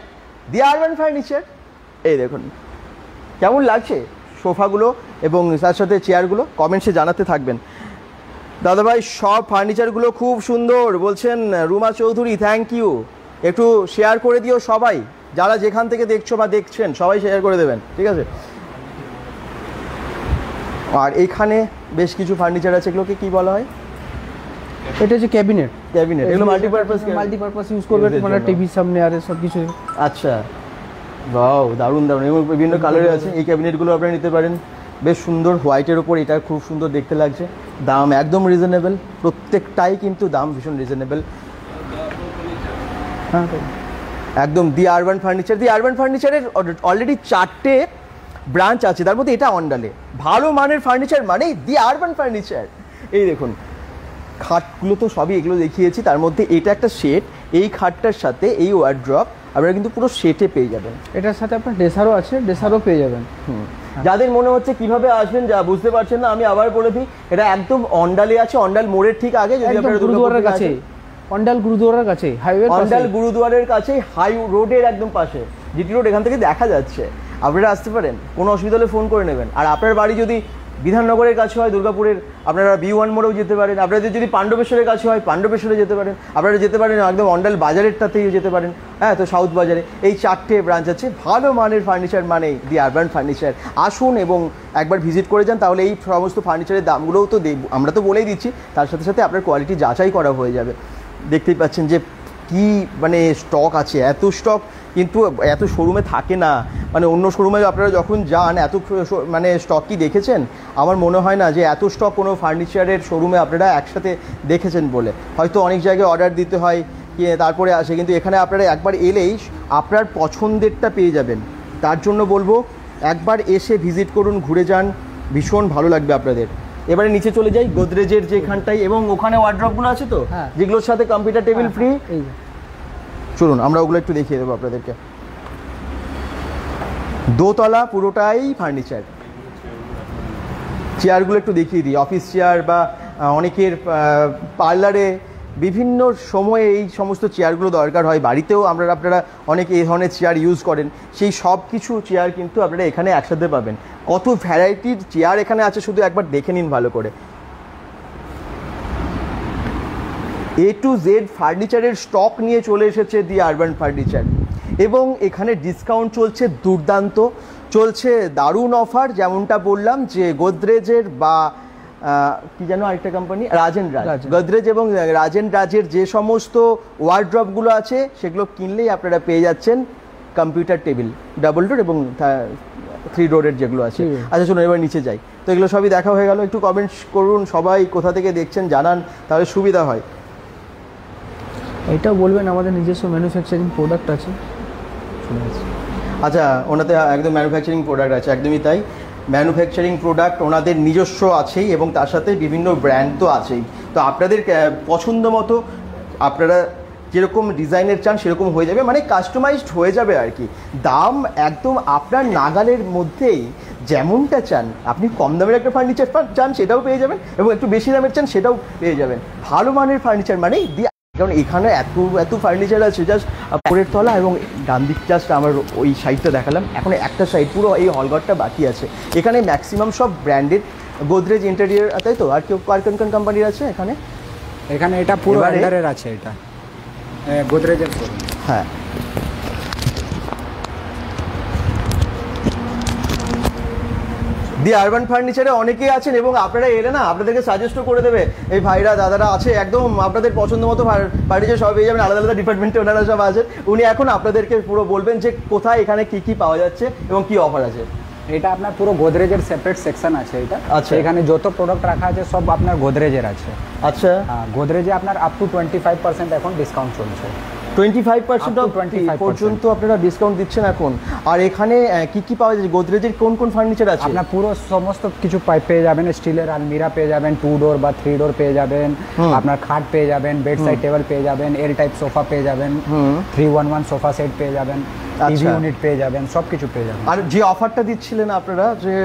দি আরবান ফার্নিচার। এই দেখুন কেমন লাগছে সোফাগুলো এবং তার সাথে চেয়ারগুলো, কমেন্টসে জানাতে থাকবেন। দাদাভাই সব ফার্নিচারগুলো খুব সুন্দর বলছেন রুমা চৌধুরী, থ্যাংক ইউ। একটু শেয়ার করে দিও সবাই, যারা যেখান থেকে দেখছো বা দেখছেন সবাই শেয়ার করে দেবেন, ঠিক আছে? আর এখানে বেশ কিছু ফার্নিচার আছে, এগুলোকে কি বলা হয়? এটা হচ্ছে ক্যাবিনেট। এগুলো মাল্টিপারপাস ইউজ করবেন, মানে টিভির সামনে আর সব কিছু। আচ্ছা, বাও, দারুণ এবং বিভিন্ন কালারে আছে। এই ক্যাবিনেটগুলো আপনারা নিতে পারেন, বেশ সুন্দর, হোয়াইটের ওপর এটা খুব সুন্দর দেখতে লাগছে। দাম একদম রিজনেবল, প্রত্যেকটাই কিন্তু দাম ভীষণ রিজনেবল। হ্যাঁ, একদম দি আরবান ফার্নিচার। দি আরবান ফার্নিচারের অলরেডি 4টে ব্রাঞ্চ আছে, তার মধ্যে এটা অন্ডালে। ভালো মানের ফার্নিচার মানেই দি আরবান ফার্নিচার। এই দেখুন খাটগুলো তো সবই এগুলো দেখিয়েছি, তার মধ্যে এটা একটা সেট, এই খাটটার সাথে এই ওয়ার্ড্রপ আপনারা কিন্তু পুরো সেটে পেয়ে যাবেন। এটার সাথে আপনার ড্রেসারও আছে, ড্রেসারও পেয়ে যাবেন। যাদের মনে হচ্ছে কিভাবে আসবেন যা বুঝতে পারছেন না, আমি আবার বলে দিই, এটা একদম অন্ডালে আছে, অন্ডাল মোড়ের ঠিক আগে। যদি আপনারা গুরুদুয়ারের কাছে, অন্ডাল গুরুদুয়ারের কাছে, হাইওয়ে অন্ডাল গুরুদুয়ারের কাছে, হাই রোডের একদম পাশে। জিটি রোড এখান থেকে দেখা যাচ্ছে, আপনারা আসতে পারেন, কোনো অসুবিধা হলে ফোন করে নেবেন। আর আপনার বাড়ি যদি বিধাননগরের কাছে হয়, দুর্গাপুরের, আপনারা B1 মোড়েও যেতে পারেন। আপনাদের যদি পাণ্ডবেশ্বরের কাছে হয়, পাণ্ডবেশ্বরে যেতে পারেন। আপনারা যেতে পারেন একদম অন্ডাল বাজারেরটাতেই যেতে পারেন, হ্যাঁ, তো সাউথ বাজারে এই 4টে ব্রাঞ্চ আছে। ভালো মানের ফার্নিচার মানে দি আরবান ফার্নিচার। আসুন এবং একবার ভিজিট করে যান, তাহলে এই সমস্ত ফার্নিচারের দামগুলোও তো আমরা তো বলেই দিচ্ছি, তার সাথে সাথে আপনার কোয়ালিটি যাচাই করা হয়ে যাবে। দেখতেই পাচ্ছেন যে কি মানে স্টক আছে, এত স্টক কিন্তু এত শোরুমে থাকে না। মানে অন্য শোরুমে আপনারা যখন যান এত মানে স্টক কি দেখেছেন? আমার মনে হয় না যে এত স্টক কোনো ফার্নিচারের শোরুমে আপনারা একসাথে দেখেছেন বলে। হয়তো অনেক জায়গায় অর্ডার দিতে হয় কি তারপরে আসে, কিন্তু এখানে আপনারা একবার এলেই আপনার পছন্দেরটা পেয়ে যাবেন। তার জন্য বলবো একবার এসে ভিজিট করুন, ঘুরে যান, ভীষণ ভালো লাগবে আপনাদের। এবারে নিচে চলে যাই, গোদরেজের যেখানটাই, এবং ওখানে ওয়ার্ড্রপগুলো আছে তো, যেগুলোর সাথে কম্পিউটার টেবিল ফ্রি। চলুন আমরা ওগুলো একটু দেখিয়ে দেবো আপনাদেরকে। দোতলা পুরোটাই ফার্নিচার। চেয়ারগুলো একটু দেখিয়ে দিই, অফিস চেয়ার বা অনেকের পার্লারে বিভিন্ন সময়ে এই সমস্ত চেয়ারগুলো দরকার হয়, বাড়িতেও আপনারা অনেকে এই ধরনের চেয়ার ইউজ করেন, সেই সব কিছু চেয়ার কিন্তু আপনারা এখানে একসাথে পাবেন। কত ভ্যারাইটির চেয়ার এখানে আছে শুধু একবার দেখে নিন ভালো করে। A to Z ফার্নিচারের স্টক নিয়ে চলে এসেছে দি আরবান ফার্নিচার, এবং এখানে ডিসকাউন্ট চলছে দুর্দান্ত, চলছে দারুণ অফার। যেমনটা বললাম যে গোদরেজের বা কি যেন আরেকটা কোম্পানি, রাজেন রাজ, গোদরেজ এবং রাজেন রাজের যে সমস্ত ওয়ার্ড্রপগুলো আছে সেগুলো কিনলেই আপনারা পেয়ে যাচ্ছেন কম্পিউটার টেবিল, ডাবল ডোর এবং 3 ডোরের যেগুলো আছে। আচ্ছা চলুন এবার নিচে যাই। তো এগুলো সবই দেখা হয়ে গেল। একটু কমেন্টস করুন সবাই, কোথা থেকে দেখছেন জানান, তাহলে সুবিধা হয়। এটাও বলবেন আমাদের নিজস্ব ম্যানুফ্যাকচারিং প্রোডাক্ট আছে। আচ্ছা, ওনাতে একদম ম্যানুফ্যাকচারিং প্রোডাক্ট আছে, একদমই তাই। ম্যানুফ্যাকচারিং প্রোডাক্ট ওনাদের নিজস্ব আছেই, এবং তার সাথে বিভিন্ন ব্র্যান্ড তো আছেই। তো আপনাদের পছন্দ মতো আপনারা যেরকম ডিজাইনের চান সেরকম হয়ে যাবে, মানে কাস্টমাইজড হয়ে যাবে আর কি। দাম একদম আপনার নাগালের মধ্যেই, যেমনটা চান। আপনি কম দামের একটা ফার্নিচার চান সেটাও পেয়ে যাবেন, এবং একটু বেশি দামের চান সেটাও পেয়ে যাবেন। ভালো মানের ফার্নিচার মানে কারণ এখানে এত ফার্নিচার আছে, জাস্ট উপরের তলা এবং ডান দিক জাস্ট আমার ওই সাইডটা দেখালাম, এখন একটা সাইড পুরো এই হলঘরটা বাকি আছে। এখানে ম্যাক্সিমাম সব ব্র্যান্ডেড, গোদরেজ ইন্টেরিয়র, তাই তো? আর কেউ কোন কোন কোম্পানির আছে এখানে? এখানে এটা পুরো আন্ডারের আছে, এটা গোদরেজের। হ্যাঁ, দি আরবান ফার্নিচারে অনেকেই আছেন, এবং আপনারা এলে না আপনাদেরকে সাজেস্টও করে দেবে, এই ভাইরা দাদারা আছে, একদম আপনাদের পছন্দ মতো ফার্নিচার সব পেয়ে যাবেন। আলাদা আলাদা ডিপার্টমেন্টে ওনারা সব আছেন। উনি এখন আপনাদেরকে পুরো বলবেন যে কোথায় এখানে কি পাওয়া যাচ্ছে এবং কি অফার আছে। এটা আপনার পুরো গোদরেজের সেপারেট সেকশন আছে এটা। আচ্ছা, এখানে যত প্রোডাক্ট রাখা আছে সব আপনার গোদরেজের আছে। আচ্ছা, হ্যাঁ, গোদরেজে আপনার আপ টু 25% এখন ডিসকাউন্ট চলছে। 25% পর্যন্ত আপনারা ডিসকাউন্ট দিচ্ছেন এখন। আর এখানে কি পাওয়া যায়? গোদরেজের কোন কোন ফার্নিচার আছে? আপনার পুরো সমস্ত কিছু পেয়ে যাবেন। স্টিলের আলমিরা পেয়ে যাবেন, 2 ডোর বা 3 ডোর পেয়ে যাবেন, আপনার খাট পেয়ে যাবেন, বেড সাইড টেবিল পেয়ে যাবেন, এল টাইপ সোফা পেয়ে যাবেন, 311 সোফা সেট পেয়ে যাবেন, টিভি ইউনিট পেয়ে যাবেন, সবকিছু পেয়ে যাবেন। আর যে অফারটা দিচ্ছিলেন আপনারা যে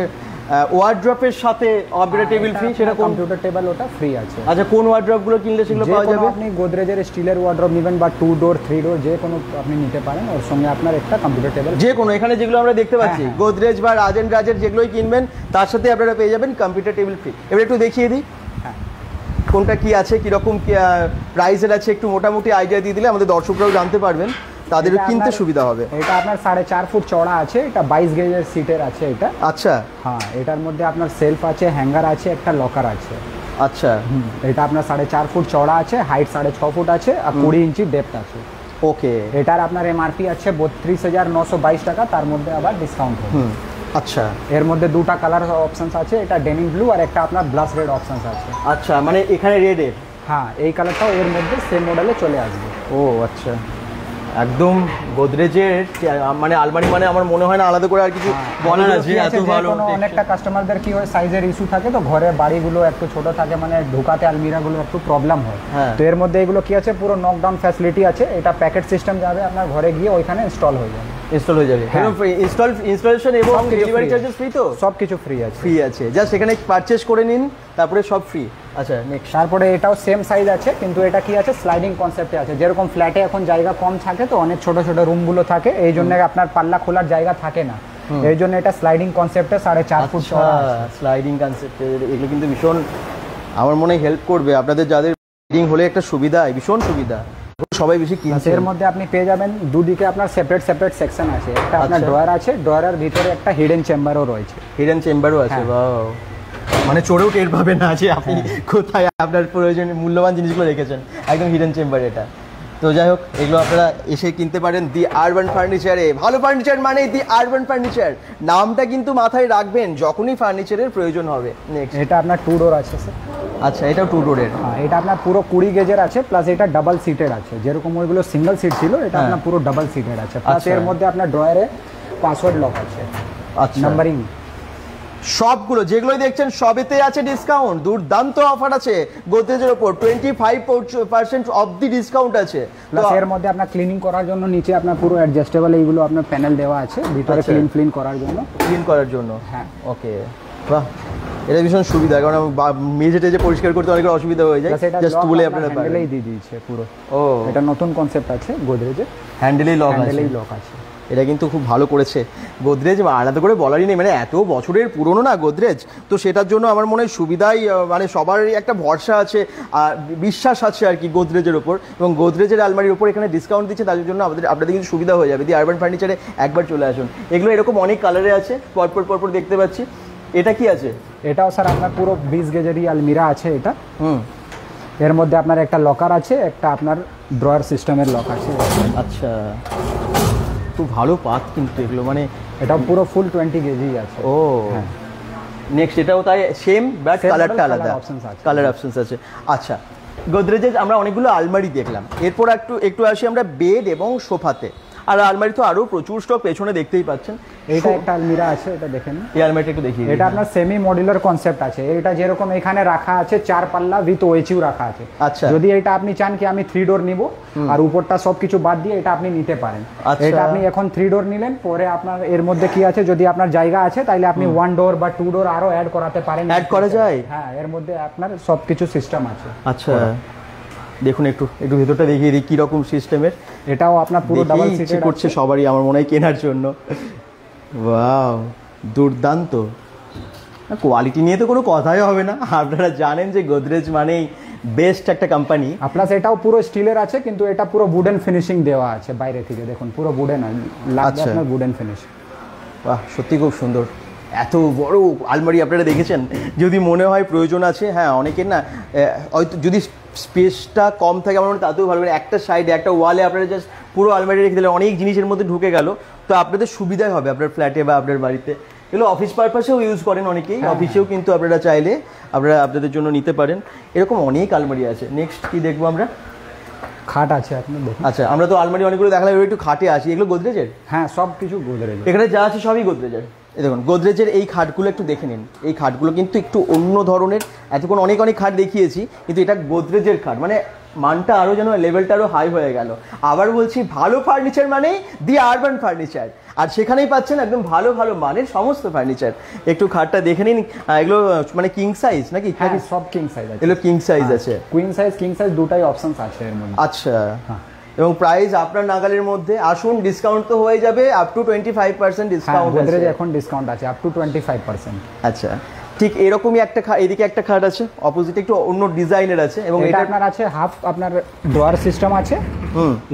ওয়ার্ড্রপের সাথে কম্পিউটার টেবিল ফ্রি, সেটা কম্পিউটার টেবিল ওটা ফ্রি আছে। আচ্ছা, কোন ওয়ার্ড্রপগুলো কিনলে সেগুলো পাওয়া যাবে? আপনি গোদরেজের স্টিলের ওয়ার্ড্রপ নেবেন বা 2 ডোর 3 ডোর যে কোনো আপনি নিতে পারেন, ওর সঙ্গে আপনার একটা কম্পিউটার টেবিল যে কোনো, এখানে যেগুলো আমরা দেখতে পাচ্ছি গোদরেজ বা রাজেন রাজের যেগুলোই কিনবেন তার সাথে আপনারা পেয়ে যাবেন কম্পিউটার টেবিল ফ্রি। এবার একটু দেখিয়ে দিই কোনটা কি আছে, কিরকম প্রাইসের আছে, একটু মোটামুটি আইডিয়া দিয়ে দিলে আমাদের দর্শকরাও জানতে পারবেন, তাদেরও কিনতে সুবিধা হবে। এটা আপনার 4.5 ফুট চওড়া আছে, এটা 22 গেজের সিটের আছে এটা। আচ্ছা, হ্যাঁ, এটার মধ্যে আপনার সেলফ আছে, হ্যাঙ্গার আছে, একটা লকার আছে। আচ্ছা, এটা আপনার 4.5 ফুট চওড়া আছে, হাইট 6.5 ফুট আছে, আর 20 ইঞ্চি ডেপথ আছে। ওকে, এটার আপনার এমআরপি আছে 32,922 টাকা, তার মধ্যে আবার ডিসকাউন্ট হবে। আচ্ছা, এর মধ্যে দুটা কালার অপশনস আছে, এটা ডেনিম ব্লু আর একটা আপনার ব্লাশ রেড অপশনস আছে। আচ্ছা, মানে এখানে রেডের, হ্যাঁ, এই কালারটাও এর মধ্যে সেম মডেলে চলে আসবে। ও আচ্ছা, একদম গোদরেজের মানে আলমারি মানে আমার মনে হয় না আলাদা করে আর কিছু বলার আছে, এত ভালো। অনেকটা কাস্টমারদের কি হয়, সাইজের ইস্যু থাকে, তো ঘরে বাড়িগুলো একটু ছোট থাকে, মানে ঢোকাতে আলমিরাগুলো একটু প্রবলেম হয়। তো এর মধ্যে এগুলো কি আছে, পুরো নকডাউন ফ্যাসিলিটি আছে, এটা প্যাকেট সিস্টেম যাবে আপনার ঘরে গিয়ে ওইখানে ইনস্টল হয়ে যাবে। ইনস্টল হয়ে যাবে। হ্যাঁ। ইনস্টলেশন এবং সবকিছু ডেলিভারি free চার্জেস ফ্রি তো? সব কিছু ফ্রি আছে। ফ্রি আছে, জাস্ট এখানে পারচেজ করে নিন, তারপরে সব ফ্রি। আচ্ছা নেক্সট। তারপরে এটাও সেম সাইজ আছে, কিন্তু এটা কি আছে স্লাইডিং কনসেপ্টে আছে। যেরকম ফ্ল্যাটে এখন জায়গা কম থাকে, তো অনেক ছোট ছোট রুমগুলো থাকে, এই জন্য আপনার পাল্লা খোলার জায়গা থাকে না, এই জন্য এটা স্লাইডিং কনসেপ্টে 4.5 ফুট চওড়া আছে। স্লাইডিং কনসেপ্টে এগুলো কিন্তু ভীষণ আমার মনে হয় হেল্প করবে আপনাদের, যাদের স্লাইডিং হলে একটা সুবিধা, ভীষণ সুবিধা, সবাই বেশি কিনছে। এর মধ্যে আপনি পেয়ে যাবেন দুদিকে আপনার সেপারেট সেপারেট সেকশন আছে, একটা আপনার ড্রয়ার আছে, ড্রয়ারের ভিতরে একটা হিডেন চেম্বারও রয়েছে। হিডেন চেম্বারও আছে, ওয়াও, মানে চোরেও টের পাবে না যে আপনি কোথায় আপনার প্রয়োজনীয় মূল্যবান জিনিসগুলো রেখেছেন, একদম হিডেন চেম্বার এটা। তো যাই হোক, এগুলো আপনারা এসে কিনতে পারেন দি আরবান ফার্নিচারে। ভালো ফার্নিচার মানে দি আরবান ফার্নিচার, নামটা কিন্তু মাথায় রাখবেন যখনই ফার্নিচারের প্রয়োজন হবে। নেক্সট, এটা আপনার 2 ডোর আছে স্যার। আচ্ছা, এটাও 2 ডোরের। হ্যাঁ, এটা আপনার পুরো 20 গেজের আছে, প্লাস এটা ডাবল সিটেড আছে। যেরকম ওইগুলো সিঙ্গেল সিট ছিল, এটা আপনার পুরো ডাবল সিটেড আছে, প্লাস এর মধ্যে আপনার ড্রয়ারে পাসওয়ার্ড লক আছে। আচ্ছা, নাম্বারিং সবগুলো যেগুলোই দেখছেন সবেতে আছে ডিসকাউন্ট, দুর্দান্ত অফার আছে গোদরেজের উপর, 25% অফ দি ডিসকাউন্ট আছে। প্লাস এর মধ্যে আপনার ক্লিনিং করার জন্য নিচে আপনার পুরো অ্যাডজাস্টেবল এইগুলো আপনার প্যানেল দেওয়া আছে ভিতরে, ক্লিন করার জন্য। ক্লিন করার জন্য, হ্যাঁ, ওকে, বাহ, এটা ভীষণ সুবিধা, কারণ মেঝে টেজে পরিষ্কার করতে অনেক অসুবিধা হয়ে যায়, জাস্ট তুলে আপনারা হ্যান্ডেলেই দিয়ে দিয়েছে পুরো। ও, এটা নতুন কনসেপ্ট আছে গোদরেজের, হ্যান্ডেলেই লক আছে। এটা কিন্তু খুব ভালো করেছে গোদরেজ, আলাদা করে বলারই নেই, মানে এত বছরের পুরনো না গোদরেজ, তো সেটার জন্য আমার মনে হয় সুবিধাই, মানে সবারই একটা ভরসা আছে, বিশ্বাস আছে আর কি গোদরেজের ওপর, এবং গোদরেজের আলমারির ওপর এখানে ডিসকাউন্ট দিচ্ছে, তার জন্য আপনাদের কিন্তু সুবিধা হয়ে যাবে। দি আরবান ফার্নিচারে একবার চলে আসুন। এগুলো এরকম অনেক কালারে আছে, পরপর দেখতে পাচ্ছি। এটা কি আছে? এটাও স্যার আপনার পুরো 20 গেজেরই আলমিরা আছে এটা। এর মধ্যে আপনার একটা লকার আছে, একটা আপনার ড্রয়ার সিস্টেমের লক আছে। আচ্ছা, খুব ভালো পাত কিন্তু এগুলো, মানে এটা পুরো ফুল 20 কেজি আছে। ও, নেক্সট, এটাও তাই সেম, বাট কালারটা আলাদা, কালার অপশনস আছে। আচ্ছা, গোদরেজের আমরা অনেকগুলো আলমারি দেখলাম, এরপর একটু আসি আমরা বেড এবং সোফাতে। আর আলমারি তো আরো প্রচুর স্টক পেছনে দেখতেই পাচ্ছেন। এইটা একটা আলমিরা আছে, এটা দেখেন, এই আলমারিটা একটু দেখিয়ে। এটা আপনার সেমি মডুলার কনসেপ্ট আছে। এটা যেরকম এখানে রাখা আছে 4 পাল্লা উইথ ওএচইউ রাখা আছে। আচ্ছা, যদি এটা আপনি চান কি আমি 3 ডোর নিব আর উপরটা সবকিছু বাদ দিয়ে, এটা আপনি নিতে পারেন। এটা আপনি এখন 3 ডোর নিলেন, পরে আপনার এর মধ্যে কি আছে, যদি আপনার জায়গা আছে তাহলে আপনি 1 ডোর বা 2 ডোর আরো অ্যাড করাতে পারেন। অ্যাড করা যায়? হ্যাঁ, এর মধ্যে আপনার সবকিছু সিস্টেম আছে। আচ্ছা, দেখুন একটু ভেতরটা দেখিয়ে দিই কি রকম সিস্টেমের। এটাও আপনার পুরো ডাবল সিটেড করছে সবারই আমার মনে হয় কেনার জন্য। ওয়াও, দুর্দান্ত, কোয়ালিটি নিয়ে তো কোনো কথাই হবে না, আপনারা জানেন যে গোদরেজ মানেই বেস্ট একটা কোম্পানি। প্লাস এটাও পুরো স্টিলের আছে, কিন্তু এটা পুরো উডেন ফিনিশিং দেওয়া আছে বাইরে থেকে, দেখুন পুরো উডেন, লাগবে আপনার উডেন ফিনিশ। বাহ, সত্যি খুব সুন্দর। এত বড় আলমারি আপনারা দেখেছেন, যদি মনে হয় প্রয়োজন আছে, হ্যাঁ অনেকের না হয়তো যদি স্পেসটা কম থাকে, আমার মনে হয় তাতেও ভালো, একটা সাইডে একটা ওয়ালে আপনারা জাস্ট পুরো আলমারি রেখে দিলে অনেক জিনিসের মধ্যে ঢুকে গেল, তো আপনাদের সুবিধাই হবে আপনার ফ্ল্যাটে বা আপনার বাড়িতে। এগুলো অফিস পারপাসেও ইউজ করেন অনেকেই, অফিসেও কিন্তু আপনারা চাইলে আপনাদের জন্য নিতে পারেন। এরকম অনেক আলমারি আছে। নেক্সট কি দেখবো আমরা? খাট আছে আপনি দেখুন। আচ্ছা, আমরা তো আলমারি অনেকগুলো দেখালাম, এবার একটু খাটে আসি। এগুলো গোদরেজের? হ্যাঁ, সব কিছু গোদরেজের, এখানে যা আছে সবই গোদরেজের। এই দেখুন গোদরেজের এই খাটগুলো একটু দেখে নিন, এই খাটগুলো কিন্তু একটু অন্য ধরনের। এতক্ষণ অনেক খাট দেখিয়েছি, কিন্তু এটা গোদরেজের খাট, মানে মানটা আরও যেন লেভেলটা আরও হাই হয়ে গেল। আবার বলছি, ভালো ফার্নিচার মানেই দি আরবান ফার্নিচার, আর সেখানেই পাচ্ছেন একদম ভালো মানের সমস্ত ফার্নিচার। একটু খাটটা দেখে নিন। এগুলো মানে কিং সাইজ নাকি? সব কিং সাইজ আছে। এগুলো কিং সাইজ আছে, কুইন সাইজ কিং সাইজ দুটাই অপশনস আছে এর মধ্যে। আচ্ছা, এবং প্রাইস আপনার নাগালের মধ্যে। আসুন, ডিসকাউন্ট তো হয়ে যাবে, আপ টু 25% ডিসকাউন্ট আছে। এখন ডিসকাউন্ট আছে আপ টু 25%। আচ্ছা, ঠিক এরকমই একটা এদিকে একটা খাট আছে, অপোজিটে একটু অন্য ডিজাইনের আছে, এবং এটা আপনার আছে হাফ আপনার ড্রয়ার সিস্টেম আছে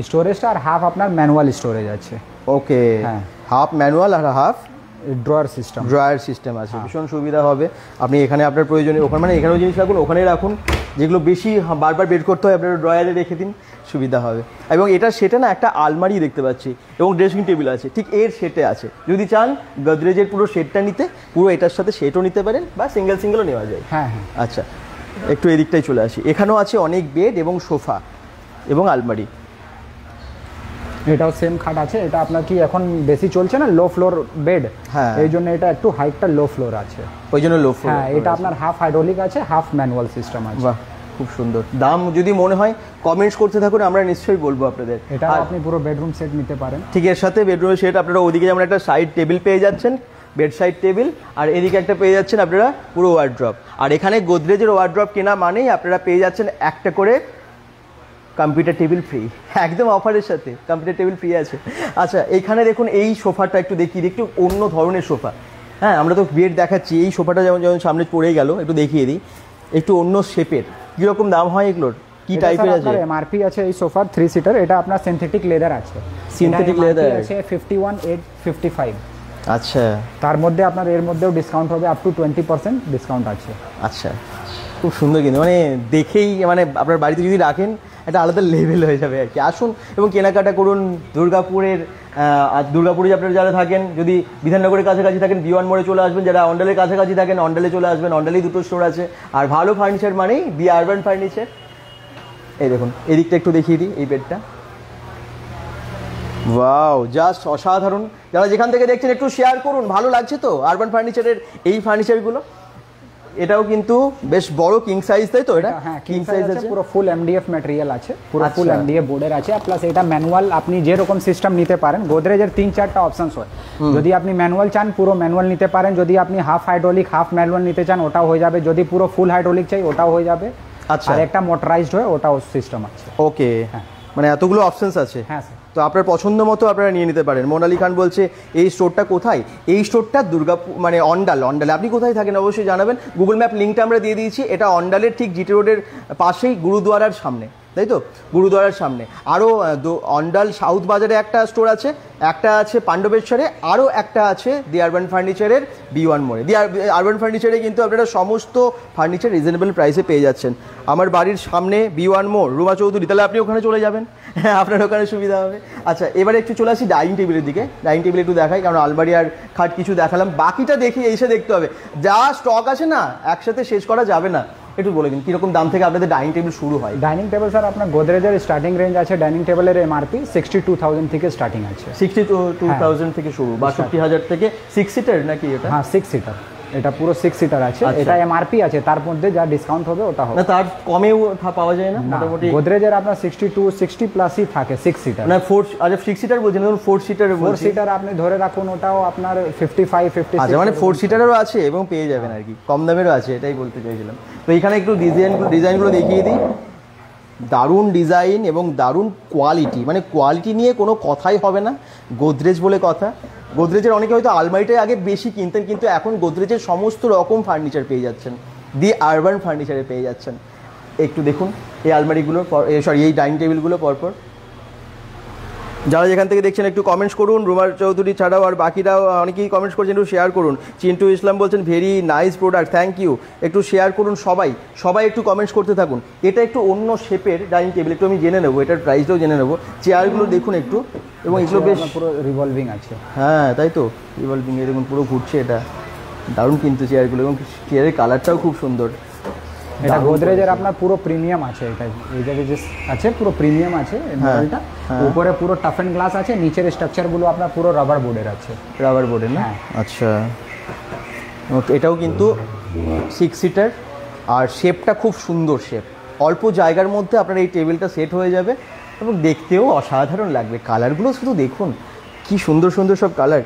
স্টোরেজটা, আর হাফ আপনার ম্যানুয়াল স্টোরেজ আছে। ওকে, হাফ ম্যানুয়াল আর হাফ ড্রয়ার সিস্টেম আছে। ভীষণ সুবিধা হবে। আপনি এখানে আপনার প্রয়োজনে ওখানে, মানে এখানেও জিনিস রাখুন, ওখানে রাখুন, যেগুলো বেশি বারবার বের করতে হয় আপনার ড্রয়ারে রেখে দিন, সুবিধা হবে। এবং এটা সেটা না, একটা আলমারি দেখতে পাচ্ছি এবং ড্রেসিং টেবিল আছে, ঠিক এর সেটে আছে। যদি চান গোদরেজের পুরো সেটটা নিতে, পুরো এটার সাথে সেটও নিতে পারেন, বা সিঙ্গেলও নেওয়া যায়। হ্যাঁ। আচ্ছা, একটু এদিকটাই চলে আসি। এখানেও আছে অনেক বেড এবং সোফা এবং আলমারি। এটাও সেম খাট আছে। এটা আপনার কি এখন বেশি চলছে না লো ফ্লোর বেড, হ্যাঁ, এই জন্য এটা একটু হাইটটা লো ফ্লোর আছে, ওই জন্য লো ফ্লোর। হ্যাঁ, এটা আপনার হাফ হাইড্রোলিক আছে, হাফ ম্যানুয়াল সিস্টেম আছে। বাহ, খুব সুন্দর। দাম যদি মনে হয় কমেন্টস করতে থাকুন, আমরা নিশ্চয়ই বলবো আপনাদের। এটা আপনি পুরো বেডরুম সেট নিতে পারেন। ঠিক, এর সাথে বেডরুমের সেট আপনারা ওদিকে যেমন একটা সাইড টেবিল পেয়ে যাচ্ছেন, বেড সাইড টেবিল, আর এদিকে একটা পেয়ে যাচ্ছেন আপনারা পুরো ওয়ার্ড্রপ। আর এখানে গোদরেজের ওয়ার্ড্রপ কেনা মানেই আপনারা পেয়ে যাচ্ছেন একটা করে কম্পিউটার টেবিল ফ্রি, একদম অফারের সাথে কম্পিউটার টেবিল ফ্রি আছে। আচ্ছা, এইখানে দেখুন এই সোফাটা একটু দেখিয়ে দিই, একটু অন্য ধরনের সোফা। হ্যাঁ, আমরা তো বেড দেখাচ্ছি, এই সোফাটা যেমন যেমন সামনে পড়ে গেল, একটু দেখিয়ে দিই, একটু অন্য শেপের। কীরকম দাম হয় এগুলোর, কি টাইপের আছে? এমআরপি আছে এই সোফার 3 সিটার, এটা আপনার সিনথেটিক লেদার আছে। সিনথেটিক লেদার আছে 51,855। আচ্ছা, তার মধ্যে আপনার এর মধ্যেও ডিসকাউন্ট হবে, আপ টু 20% ডিসকাউন্ট আছে। আচ্ছা, খুব সুন্দর কিন্তু, মানে দেখেই মানে আপনার বাড়িতে যদি রাখেন একটা আলাদা লেভেল হয়ে যাবে আর কি। আসুন এবং কেনাকাটা করুন। দুর্গাপুরের দুর্গাপুরে আপনারা যারা থাকেন, যদি বিধাননগরের কাছাকাছি থাকেন B1 মোড়ে চলে আসবেন, যারা অন্ডালের কাছাকাছি থাকেন অন্ডালে চলে আসবেন, অন্ডালেই দুটো স্টোর আছে। আর ভালো ফার্নিচার মানেই দি আরবান ফার্নিচার। এই দেখুন এদিকটা একটু দেখিয়ে দিই, এই বেডটা ওয়াও, জাস্ট অসাধারণ। যারা যেখান থেকে দেখছেন একটু শেয়ার করুন, ভালো লাগছে তো আরবান ফার্নিচারের এই ফার্নিচারগুলো। এটাও কিন্তু বেশ বড় কিং সাইজ, তাই তো? এটা হ্যাঁ, কিং সাইজ আছে, পুরো ফুল এমডিএফ ম্যাটেরিয়াল আছে, পুরো ফুল এমডিএফ বোর্ডের আছে। প্লাস এটা ম্যানুয়াল, আপনি যে রকম সিস্টেম নিতে পারেন। গোদরেজের 3-4টা অপশনস হয়। যদি আপনি ম্যানুয়াল চান পুরো ম্যানুয়াল নিতে পারেন, যদি আপনি হাফ হাইড্রোলিক হাফ ম্যানুয়াল নিতে চান ওটাও হয়ে যাবে, যদি পুরো ফুল হাইড্রোলিক চাই ওটাও হয়ে যাবে। আচ্ছা, আর একটা মোটরাইজড হয় ওটাও সিস্টেম আছে। ওকে, মানে এতগুলো অপশনস আছে। হ্যাঁ স্যার, তো আপনার পছন্দ মতো আপনারা নিয়ে নিতে পারেন। মোনালি খান বলছে এই স্টোরটা কোথায়? এই স্টোরটা দুর্গাপুর মানে অন্ডালে। আপনি কোথায় থাকেন অবশ্যই জানাবেন। গুগল ম্যাপ লিঙ্কটা আমরা দিয়ে দিয়েছি। এটা অন্ডালের ঠিক জিটি রোডের পাশেই, গুরুদুয়ারার সামনে, তাই তো? গুরুদুয়ারার সামনে। আরও অন্ডাল সাউথ বাজারে একটা স্টোর আছে, একটা আছে পাণ্ডবেশ্বরে, আরও একটা আছে দি আরবান ফার্নিচারের B1 মোড়ে। দি আরবান ফার্নিচারে কিন্তু আপনারা সমস্ত ফার্নিচার রিজনেবল প্রাইসে পেয়ে যাচ্ছেন। আমার বাড়ির সামনে B1 মোড়, রুমা চৌধুরী, তাহলে আপনি ওখানে চলে যাবেন, হ্যাঁ আপনার ওখানে সুবিধা হবে। আচ্ছা, এবারে একটু চলে আসি ডাইনিং টেবিলের দিকে। ডাইনিং টেবিল একটু দেখাই, কারণ আলমারি আর খাট কিছু দেখালাম, বাকিটা দেখি এসে দেখতে হবে। যা স্টক আছে না একসাথে শেষ করা যাবে না। একটু বলে দিন কিরকম দাম থেকে আপনাদের ডাইনিং টেবিল শুরু হয়? ডাইনিং টেবিল স্যার আপনার গোদরেজের স্টার্টিং রেঞ্জ আছে, ডাইনিং টেবিলের এমআরপি 62,000 থেকে স্টার্টিং আছে। 62,000 থেকে শুরু, 62,000 থেকে। 6 সিটার নাকি এটা? হ্যাঁ 6 সিটার, এটা পুরো 6 সিটার আছে। এটা এমআরপি আছে, তার মধ্যে যা ডিসকাউন্ট হবে ওটা হবে না, তার কমেও পাওয়া যায় না? মোটামুটি গোদরেজের আপনার 62 60 প্লাসই থাকে 6 সিটার। না 4, আচ্ছা 6 সিটার বলছেন, ধরুন 4 সিটার। 4 সিটার আপনি ধরে রাখুন, ওটাও আপনার 55 56। আচ্ছা, মানে 4 সিটারেরও আছে এবং পেয়ে যাবেন আর কি, কম দামেরও আছে, এটাই বলতে চাইছিলাম। তো এখানে একটু ডিজাইনগুলো দেখিয়ে দিই। দারুণ ডিজাইন এবং দারুণ কোয়ালিটি, মানে কোয়ালিটি নিয়ে কোনো কথাই হবে না। গোদরেজ বলে কথা। গোদরেজের অনেকে হয়তো আলমারিটাই আগে বেশি কিনতেন, কিন্তু এখন গোদরেজের সমস্ত রকম ফার্নিচার পেয়ে যাচ্ছেন, দি আরবান ফার্নিচারে পেয়ে যাচ্ছেন। একটু দেখুন এই আলমারিগুলো, সরি এই ডাইনিং টেবিলগুলো পরপর। যারা যেখান থেকে দেখছেন একটু কমেন্টস করুন। রুমা চৌধুরী ছাড়াও আর বাকিরাও অনেকেই কমেন্টস করছেন, একটু শেয়ার করুন। চিন্টু ইসলাম বলছেন very nice product, thank you. একটু শেয়ার করুন সবাই একটু কমেন্টস করতে থাকুন। এটা একটু অন্য শেপের ডাইনিং টেবিল, একটু আমি জেনে নেবো, এটার প্রাইসটাও জেনে নেবো। চেয়ারগুলো দেখুন একটু, এবং এগুলো বেশ পুরো রিভলভিং আছে। হ্যাঁ তাই তো, রিভলভিং, এ দেখুন পুরো ঘুরছে। এটা দারুণ কিন্তু চেয়ারগুলো, এবং চেয়ারের কালারটাও খুব সুন্দর। এটা গোদরেজের আপনার পুরো প্রিমিয়াম আছে, এটা এই জায়গায় যে আছে পুরো প্রিমিয়াম আছে মডেলটা। উপরে পুরো টাফ এন্ড গ্লাস আছে, নিচের স্ট্রাকচারগুলো আপনার পুরো রাবার বোর্ডের আছে। রাবার বোর্ডের না? আচ্ছা, এটাও কিন্তু 6 সিটার, আর শেপটা খুব সুন্দর শেপ। অল্প জায়গার মধ্যে আপনার এই টেবিলটা সেট হয়ে যাবে এবং দেখতেও অসাধারণ লাগবে। কালারগুলো শুধু দেখুন কি সুন্দর সুন্দর সব কালার।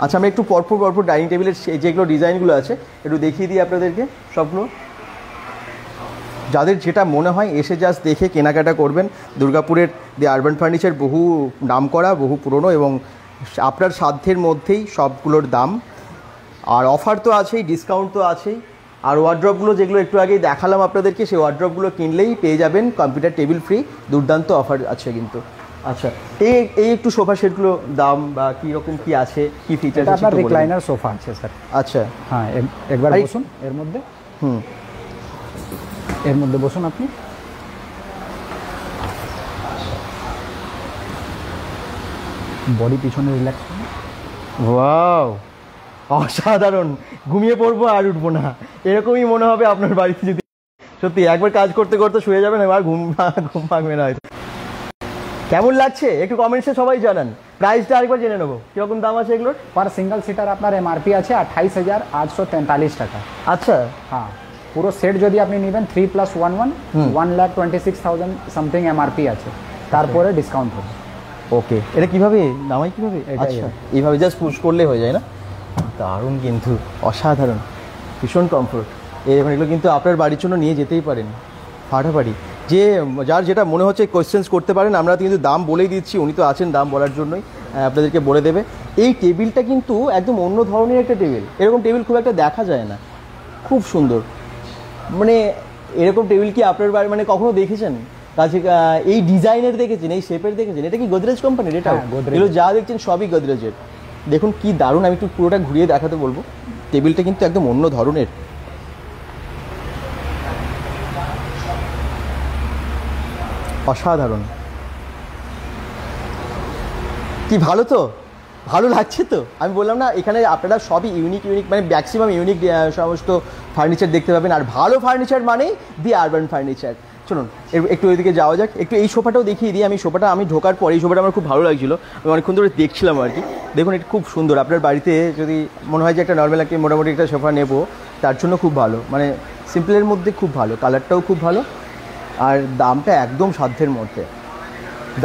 আচ্ছা, আমরা একটু পরপর ডাইনিং টেবিলের যেগুলো ডিজাইনগুলো আছে একটু দেখিয়ে দিই আপনাদেরকে সবগুলো। যাদের যেটা মনে হয় এসে জাস্ট দেখে কেনাকাটা করবেন। দুর্গাপুরের দি আরবান ফার্নিচার বহু নামকরা, বহু পুরনো, এবং আপনার সাধ্যের মধ্যেই সবগুলোর দাম। আর অফার তো আছেই, ডিসকাউন্ট তো আছেই। আর ওয়ার্ড্রপগুলো যেগুলো একটু আগেই দেখালাম আপনাদেরকে, সেই ওয়ার্ড্রপগুলো কিনলেই পেয়ে যাবেন কম্পিউটার টেবিল ফ্রি। দুর্দান্ত অফার আছে কিন্তু। আচ্ছা, এই একটু সোফা সেটগুলো দাম বা কীরকম কী আছে, কী ফিচার আছে? আপনার রিক্লাইনার সোফা আছে স্যার। আচ্ছা, হ্যাঁ একবার বসুন এর মধ্যে। এর মধ্যে বসুন আপনি। বডি পিছনে রিল্যাক্স করুন। ওয়াও, অসাধারণ। ঘুমিয়ে পড়বো আর উঠবো না, এরকমই মনে হবে আপনার বাড়িতে। যদি সত্যি একবার কাজ করতে করতে শুয়ে যাবেন, এবার ঘুম ভাঙবে না হয়তো। কেমন লাগছে একটু কমেন্টসে সবাই জানান। প্রাইসটা আরেকবার জেনে নেবো, কিরকম দাম আছে এগুলোর? পার সিঙ্গল সিটার আপনার এমআরপি আছে 28,843 টাকা। আচ্ছা, হ্যাঁ, পুরো সেট যদি আপনি নেবেন 3+1 1,26,000 সামথিং এমআরপি আছে, তারপরে ডিসকাউন্ট হবে। ওকে, এটা কিভাবে নামাই কিভাবে? এটাই আচ্ছা, এইভাবে জাস্ট পুশ করলে হয়ে যায় না? দারুণ, কিন্তু অসাধারণ, ভীষণ কমফোর্ট। এখন এগুলো কিন্তু আপনার বাড়ির জন্য নিয়ে যেতেই পারেন ফাটাফাটি। যে যার যেটা মনে হচ্ছে কোয়েশ্চেন্স করতে পারেন, আমরা কিন্তু দাম বলেই দিচ্ছি, উনি তো আছেন দাম বলার জন্যই, আপনাদেরকে বলে দেবে। এই টেবিলটা কিন্তু একদম অন্য ধরনের একটা টেবিল, এরকম টেবিল খুব একটা দেখা যায় না, খুব সুন্দর। মানে এরকম টেবিল কি আপনার বাড়ি মানে কখনো দেখেছেন? কাছে এই ডিজাইনের দেখেছেন, এই শেপের দেখেছেন? এটা কি গোদরেজ কোম্পানির? এটা এগুলো যা দেখছেন সবই গোদরেজের। দেখুন কি দারুণ, আমি একটু পুরোটা ঘুরিয়ে দেখাতে বলবো। টেবিলটা কিন্তু একদম অন্য ধরনের, অসাধারণ। কি ভালো, তো ভালো লাগছে তো। আমি বললাম না, এখানে আপনারা সবই ইউনিক মানে ম্যাক্সিমাম ইউনিক সমস্ত ফার্নিচার দেখতে পাবেন। আর ভালো ফার্নিচার মানেই দি আরবান ফার্নিচার। চলুন একটু ওইদিকে যাওয়া যাক, একটু এই সোফাটাও দেখিয়ে দিই। আমি ঢোকার পরে এই সোফাটা আমার খুব ভালো লাগছিলো, আমি অনেকক্ষণ ধরে দেখছিলাম আর কি। দেখুন এটা খুব সুন্দর। আপনার বাড়িতে যদি মনে হয় যে একটা নর্মাল একটা মোটামুটি একটা সোফা নেবো, তার জন্য খুব ভালো, মানে সিম্পলের মধ্যে খুব ভালো, কালারটাও খুব ভালো, আর দামটা একদম সাধ্যের মধ্যে।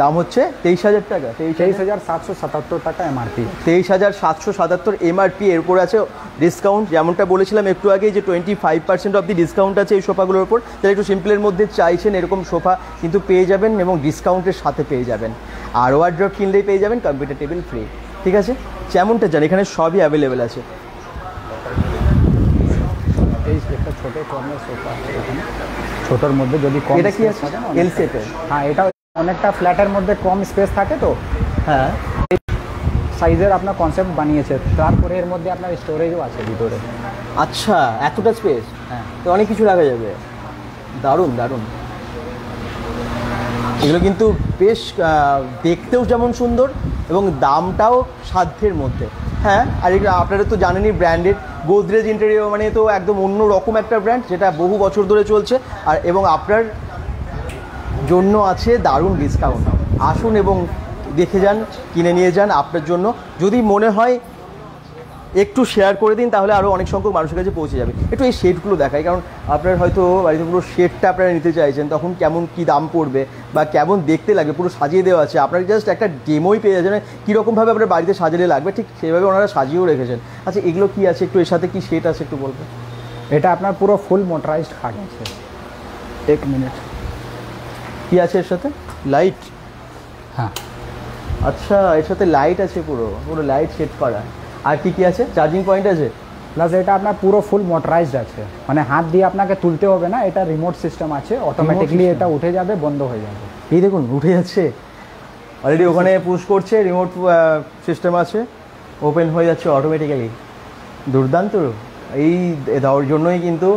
দাম হচ্ছে 23,000 টাকা, 23,777 টাকা এমআরপি। 23,777 এমআরপি। এরপর আছে ডিসকাউন্ট, যেমনটা বলেছিলাম একটু আগে যে 25% অব দি ডিসকাউন্ট আছে এই সোফাগুলোর উপর। তাহলে একটু সিম্পলের মধ্যে চাইছেন এরকম সোফা কিন্তু পেয়ে যাবেন, এবং ডিসকাউন্টের সাথে পেয়ে যাবেন। আর ওয়ার্ড্রপ কিনলেই পেয়ে যাবেন কম্পিউটার টেবিল ফ্রি। ঠিক আছে, যেমনটা জানি এখানে সবই অ্যাভেলেবেল আছে। এই একটা ছোট কর্নার সোফা আছে এখানে, ছোটোর মধ্যে যদি কম, এটা কি আছে? এল শেপের। হ্যাঁ, এটা অনেকটা ফ্ল্যাটের মধ্যে কম স্পেস থাকে তো, হ্যাঁ, সাইজের আপনার কনসেপ্ট বানিয়েছে। তারপরে এর মধ্যে আপনার স্টোরেজও আছে ভিতরে। আচ্ছা, এতটা স্পেস? হ্যাঁ, তো অনেক কিছু রাখা যাবে। দারুণ দারুণ। এগুলো কিন্তু বেশ দেখতেও যেমন সুন্দর এবং দামটাও সাধ্যের মধ্যে। হ্যাঁ, আর এগুলো আপনারা তো জানেনই ব্র্যান্ডেড। গোদরেজ ইন্টেরিয়র মানে তো একদম অন্য রকম একটা ব্র্যান্ড, যেটা বহু বছর ধরে চলছে। আর এবং আপনার জন্য আছে দারুণ ডিসকাউন্ট। আসুন এবং দেখে যান, কিনে নিয়ে যান আপনার জন্য। যদি মনে হয় একটু শেয়ার করে দিন, তাহলে আরও অনেক সংখ্যক মানুষের কাছে পৌঁছে যাবে। একটু এই শেডগুলো দেখাই, কারণ আপনার হয়তো বাড়িতে পুরো শেডটা আপনারা নিতে চাইছেন, তখন কেমন কি দাম পড়বে বা কেমন দেখতে লাগবে, পুরো সাজিয়ে দেওয়া আছে। আপনারা জাস্ট একটা ডেমোই পেয়ে যাচ্ছেন কীরকমভাবে আপনার বাড়িতে সাজালে লাগবে, ঠিক সেভাবে ওনারা সাজিয়েও রেখেছেন। আচ্ছা, এগুলো কি আছে একটু, এর সাথে কি শেড আছে একটু বলবেন? এটা আপনার পুরো ফুল মোটরাইজড খাট আছে। এক মিনিট, কি আছে এর সাথে? লাইট? হ্যাঁ, আচ্ছা, এর সাথে লাইট আছে, পুরো পুরো লাইট সেট করা। আর কি কি আছে? চার্জিং পয়েন্ট আছে? প্লাস এটা আপনার পুরো ফুল মোটরাইজড আছে, মানে হাত দিয়ে আপনাকে তুলতে হবে না। এটা রিমোট সিস্টেম আছে, অটোমেটিকলি এটা উঠে যাবে, বন্ধ হয়ে যাবে। এই দেখুন উঠে যাচ্ছে অলরেডি, ওখানে পুশ করছে, রিমোট সিস্টেম আছে, ওপেন হয়ে যাচ্ছে অটোমেটিক্যালি। দুর্দান্ত। এই দেওয়ার জন্যই কিন্তু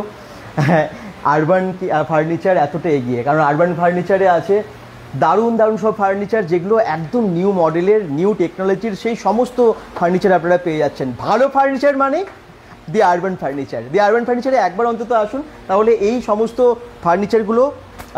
আরবান ফার্নিচার এতটা এগিয়ে, কারণ আরবান ফার্নিচারে আছে দারুণ দারুণ সব ফার্নিচার, যেগুলো একদম নিউ মডেলের, নিউ টেকনোলজির, সেই সমস্ত ফার্নিচার আপনারা পেয়ে যাচ্ছেন। ভালো ফার্নিচার মানে দি আরবান ফার্নিচার। দি আরবান ফার্নিচারে একবার অন্তত আসুন, তাহলে এই সমস্ত ফার্নিচারগুলো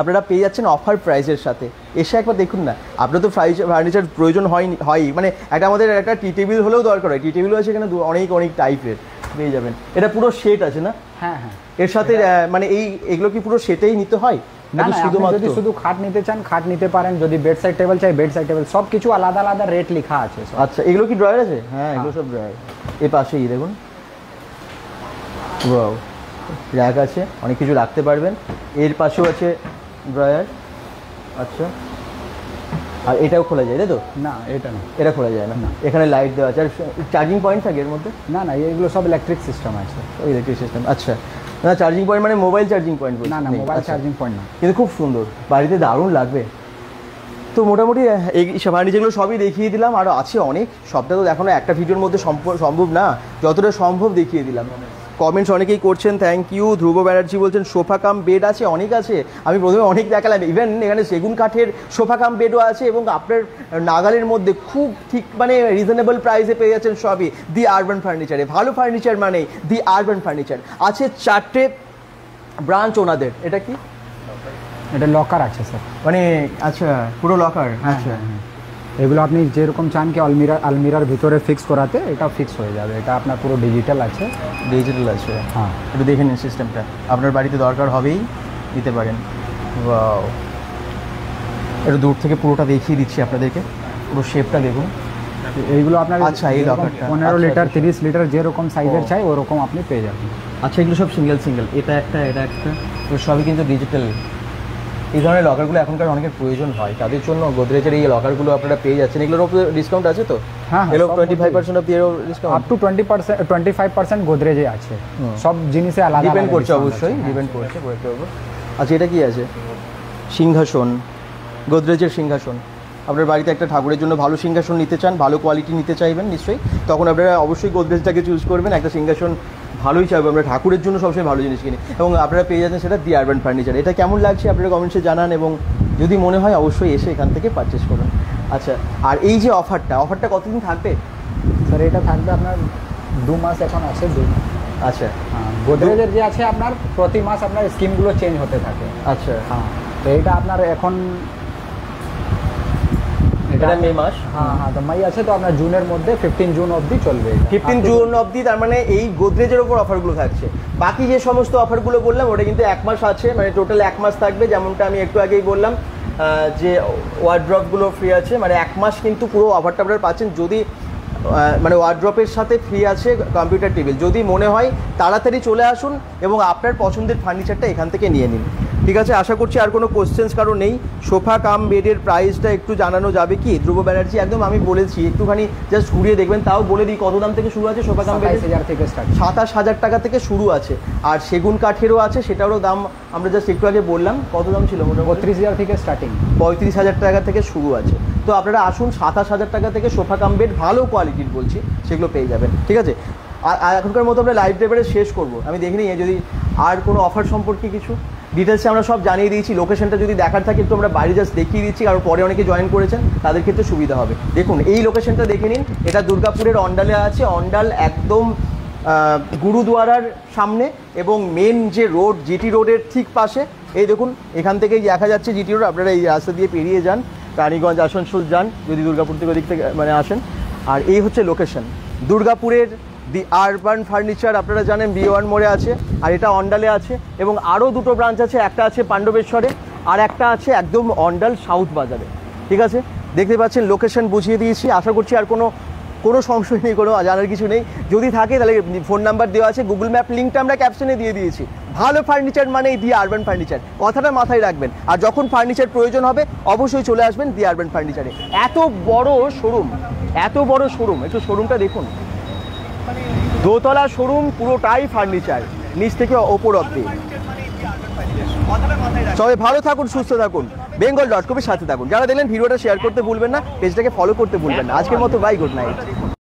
আপনারা পেয়ে যাচ্ছেন অফার প্রাইসের সাথে। এসে একবার দেখুন না, আপনার তো ফার্নিচার প্রয়োজন হয়ই, মানে একটা আমাদের একটা টি টেবিল হলেও দরকার হয়। টি টেবিলও আছে এখানে অনেক অনেক টাইপের পেয়ে যাবেন। এটা পুরো সেট আছে না? হ্যাঁ হ্যাঁ, এর সাথে মানে এগুলো কি পুরো সেটেই নিতে হয়? না না, আপনি যদি শুধু খাট নিতে চান খাট নিতে পারেন, যদি বেড সাইড টেবিল চাই বেড সাইড টেবিল, সব কিছু আলাদা আলাদা রেট লেখা আছে। আচ্ছা, এগুলো কি ড্রয়ার আছে? হ্যাঁ, এগুলো সব ড্রয়ার। এই পাশেই দেখুন, ওয়াও, র্যাক আছে, অনেক কিছু রাখতে পারবেন। এর পাশেও আছে ড্রয়ার। আচ্ছা, আর এটাও খোলা যায় তাই তো? না, এটা না, এটা খোলা যায় না। এখানে লাইট দেওয়া আছে। আর চার্জিং পয়েন্ট থাকে এর মধ্যে? না না, এগুলো সব ইলেকট্রিক সিস্টেম আছে। Electric system. আচ্ছা, না চার্জিং পয়েন্ট মানে মোবাইল চার্জিং পয়েন্ট? না না, মোবাইল চার্জিং পয়েন্ট না, কিন্তু খুব সুন্দর, বাড়িতে দারুণ লাগবে। তো মোটামুটি এই ফার্নিচারগুলো সবই দেখিয়ে দিলাম, আরও আছে অনেক, সবটা তো দেখানো একটা ভিডিওর মধ্যে সম্ভব না, যতটা সম্ভব দেখিয়ে দিলাম। কমেন্টস অনেকেই করছেন, থ্যাংক ইউ। ধ্রুব ব্যানার্জি বলছেন সোফা কাম বেড আছে, অনেক আছে। আমি প্রথমে অনেক দেখালাম, ইভেন এখানে সেগুন কাঠের সোফা কাম বেডও আছে, এবং আপনার নাগালের মধ্যে খুব ঠিক মানে রিজনেবল প্রাইসে পেয়ে যাচ্ছেন সবই দি আরবান ফার্নিচারে। ভালো ফার্নিচার মানে দি আরবান ফার্নিচার। আছে 4টে ব্রাঞ্চ ওনাদের। এটা কি? এটা লকার আছে স্যার, মানে আচ্ছা, পুরো লকার। আচ্ছা, এগুলো আপনি যেরকম চান কি আলমিরার ভিতরে ফিক্স করাতে, এটা ফিক্স হয়ে যাবে। এটা আপনার পুরো ডিজিটাল আছে। ডিজিটাল আছে, হ্যাঁ। একটু দেখে নিন সিস্টেমটা, আপনার বাড়িতে দরকার হবেই, নিতে পারেন। ওয়াও, একটু দূর থেকে পুরোটা দেখিয়ে দিচ্ছি আপনাদেরকে, পুরো শেপটা দেখুন। এইগুলো আপনার আচ্ছা, এই লকারটা 15 লিটার 30 লিটার যেরকম সাইজের চাই ওরকম আপনি পেয়ে যাবেন। আচ্ছা, এগুলো সব সিঙ্গেল, এটা একটা, তো সবই কিন্তু ডিজিটাল। এই ধরনের লকারগুলো এখনকার অনেকের প্রয়োজন হয়, তাদের জন্য গোদরেজের এই লকারগুলো আপনারা পেয়ে যাচ্ছেন। এগুলোর উপরে ডিসকাউন্ট আছে তো? হ্যাঁ, এগুলো 25% অফ ডিসকাউন্ট, আপ টু 25% গোদরেজে আছে। সব জিনিসে আলাদা ডিপেন্ড করছে, অবশ্যই ডিপেন্ড করছে। আচ্ছা, এটা কি আছে? সিংহাসন, গোদরেজের সিংহাসন। আপনার বাড়িতে একটা ঠাকুরের জন্য ভালো সিংহাসন নিতে চান, ভালো কোয়ালিটি নিতে চাইবেন নিশ্চয়ই, তখন আপনারা অবশ্যই গোদরেজটাকে চুজ করবেন। একটা সিংহাসন ভালোই চাইবে, আমরা ঠাকুরের জন্য সবসময় ভালো জিনিস কিনি, এবং আপনারা পেয়ে যাচ্ছেন সেটা দি আরবান ফার্নিচার। এটা কেমন লাগছে আপনারা কমেন্টসে জানান, এবং যদি মনে হয় অবশ্যই এসে এখান থেকে পারচেস করুন। আচ্ছা, আর এই যে অফারটা কতদিন থাকবে স্যার? এটা থাকবে আপনার 2 মাস এখন আছে। আচ্ছা, গোদরেজের যে আছে আপনার প্রতি মাস আপনার স্কিমগুলো চেঞ্জ হতে থাকে। আচ্ছা, হ্যাঁ, তো এইটা আপনার এখন এটা মে মাস। হ্যাঁ, তো মে আছে, তো আপনার জুনের মধ্যে 15 জুন অবধি চলবে। 15 জুন অবধি, তার মানে এই গোদরেজের ওপর অফারগুলো থাকছে। বাকি যে সমস্ত অফারগুলো বললাম ওটা কিন্তু 1 মাস আছে, মানে টোটাল 1 মাস থাকবে। যেমনটা আমি একটু আগেই বললাম যে ওয়ার্ড্রপগুলো ফ্রি আছে, মানে 1 মাস কিন্তু পুরো অফারটা আপনারা পাচ্ছেন। যদি মানে ওয়ার্ড্রপের সাথে ফ্রি আছে কম্পিউটার টেবিল। যদি মনে হয় তাড়াতাড়ি চলে আসুন এবং আপনার পছন্দের ফার্নিচারটা এখান থেকে নিয়ে নিন। ঠিক আছে, আশা করছি আর কোনো কোশ্চেন্স কারো নেই। সোফা কাম বেডের প্রাইসটা একটু জানানো যাবে কি ধ্রুব ব্যানার্জি? একদম আমি বলেছি, একটুখানি জাস্ট ঘুরিয়ে দেখবেন। তাও বলে দিই কত দাম থেকে শুরু আছে সোফা কাম বেড? 27,000 থেকে স্টার্ট। 27,000 টাকা থেকে শুরু আছে। আর সেগুন কাঠেরও আছে, সেটারও দাম আমরা জাস্ট একটু আগে বললাম। কত দাম ছিল? 32,000 থেকে স্টার্টিং। 35,000 টাকা থেকে শুরু আছে। তো আপনারা আসুন, 27,000 টাকা থেকে সোফা কাম বেড ভালো কোয়ালিটির বলছি, সেগুলো পেয়ে যাবেন। ঠিক আছে, আর এখনকার মতো আমরা লাইভ ডেলিভারি শেষ করবো। আমি দেখে নিই যদি আর কোনো অফার সম্পর্কে কিছু ডিটেলসে আমরা সব জানিয়ে দিয়েছি। লোকেশনটা যদি দেখার থাকে একটু আমরা বাইরে জাস্ট দেখিয়ে দিচ্ছি, কারণ পরে অনেকে জয়েন করেছেন, তাদের ক্ষেত্রে সুবিধা হবে। দেখুন, এই লোকেশনটা দেখে নিন। এটা দুর্গাপুরের অন্ডালে আছে। অন্ডাল একদম গুরুদুয়ারার সামনে, এবং মেন যে রোড জিটি রোডের ঠিক পাশে। এই দেখুন, এখান থেকেই দেখা যাচ্ছে জিটি রোড। আপনারা এই রাস্তা দিয়ে পেরিয়ে যান, রানীগঞ্জ আসানসোল যান যদি দুর্গাপুর থেকে ওদিক থেকে মানে আসেন। আর এই হচ্ছে লোকেশন দুর্গাপুরের দি আরবান ফার্নিচার। আপনারা জানেন B1 মোড়ে আছে, আর এটা অন্ডালে আছে, এবং আরও দুটো ব্রাঞ্চ আছে। একটা আছে পাণ্ডবেশ্বরে, আর একটা আছে একদম অন্ডাল সাউথ বাজারে। ঠিক আছে, দেখতে পাচ্ছেন লোকেশন বুঝিয়ে দিয়েছি। আশা করছি আর কোনো সংশয় নেই, কোনো জানার কিছু নেই। যদি থাকে তাহলে ফোন নাম্বার দেওয়া আছে, গুগল ম্যাপ লিঙ্কটা আমরা ক্যাপশনে দিয়ে দিয়েছি। ভালো ফার্নিচার মানে দি আরবান ফার্নিচার, কথাটা মাথায় রাখবেন। আর যখন ফার্নিচার প্রয়োজন হবে অবশ্যই চলে আসবেন দি আরবান ফার্নিচারে। এত বড় শোরুম, একটু শোরুমটা দেখুন। দোতলা শোরুম, পুরোটাই ফার্নিচার, নিচ থেকে ওপর অব্দি। সবাই ভালো থাকুন, সুস্থ থাকুন, bengal.com এর সাথে থাকুন। যারা দেখলেন ভিডিওটা শেয়ার করতে ভুলবেন না, পেজটাকে ফলো করতে ভুলবেন না। আজকের মতো বাই, গুড নাইট।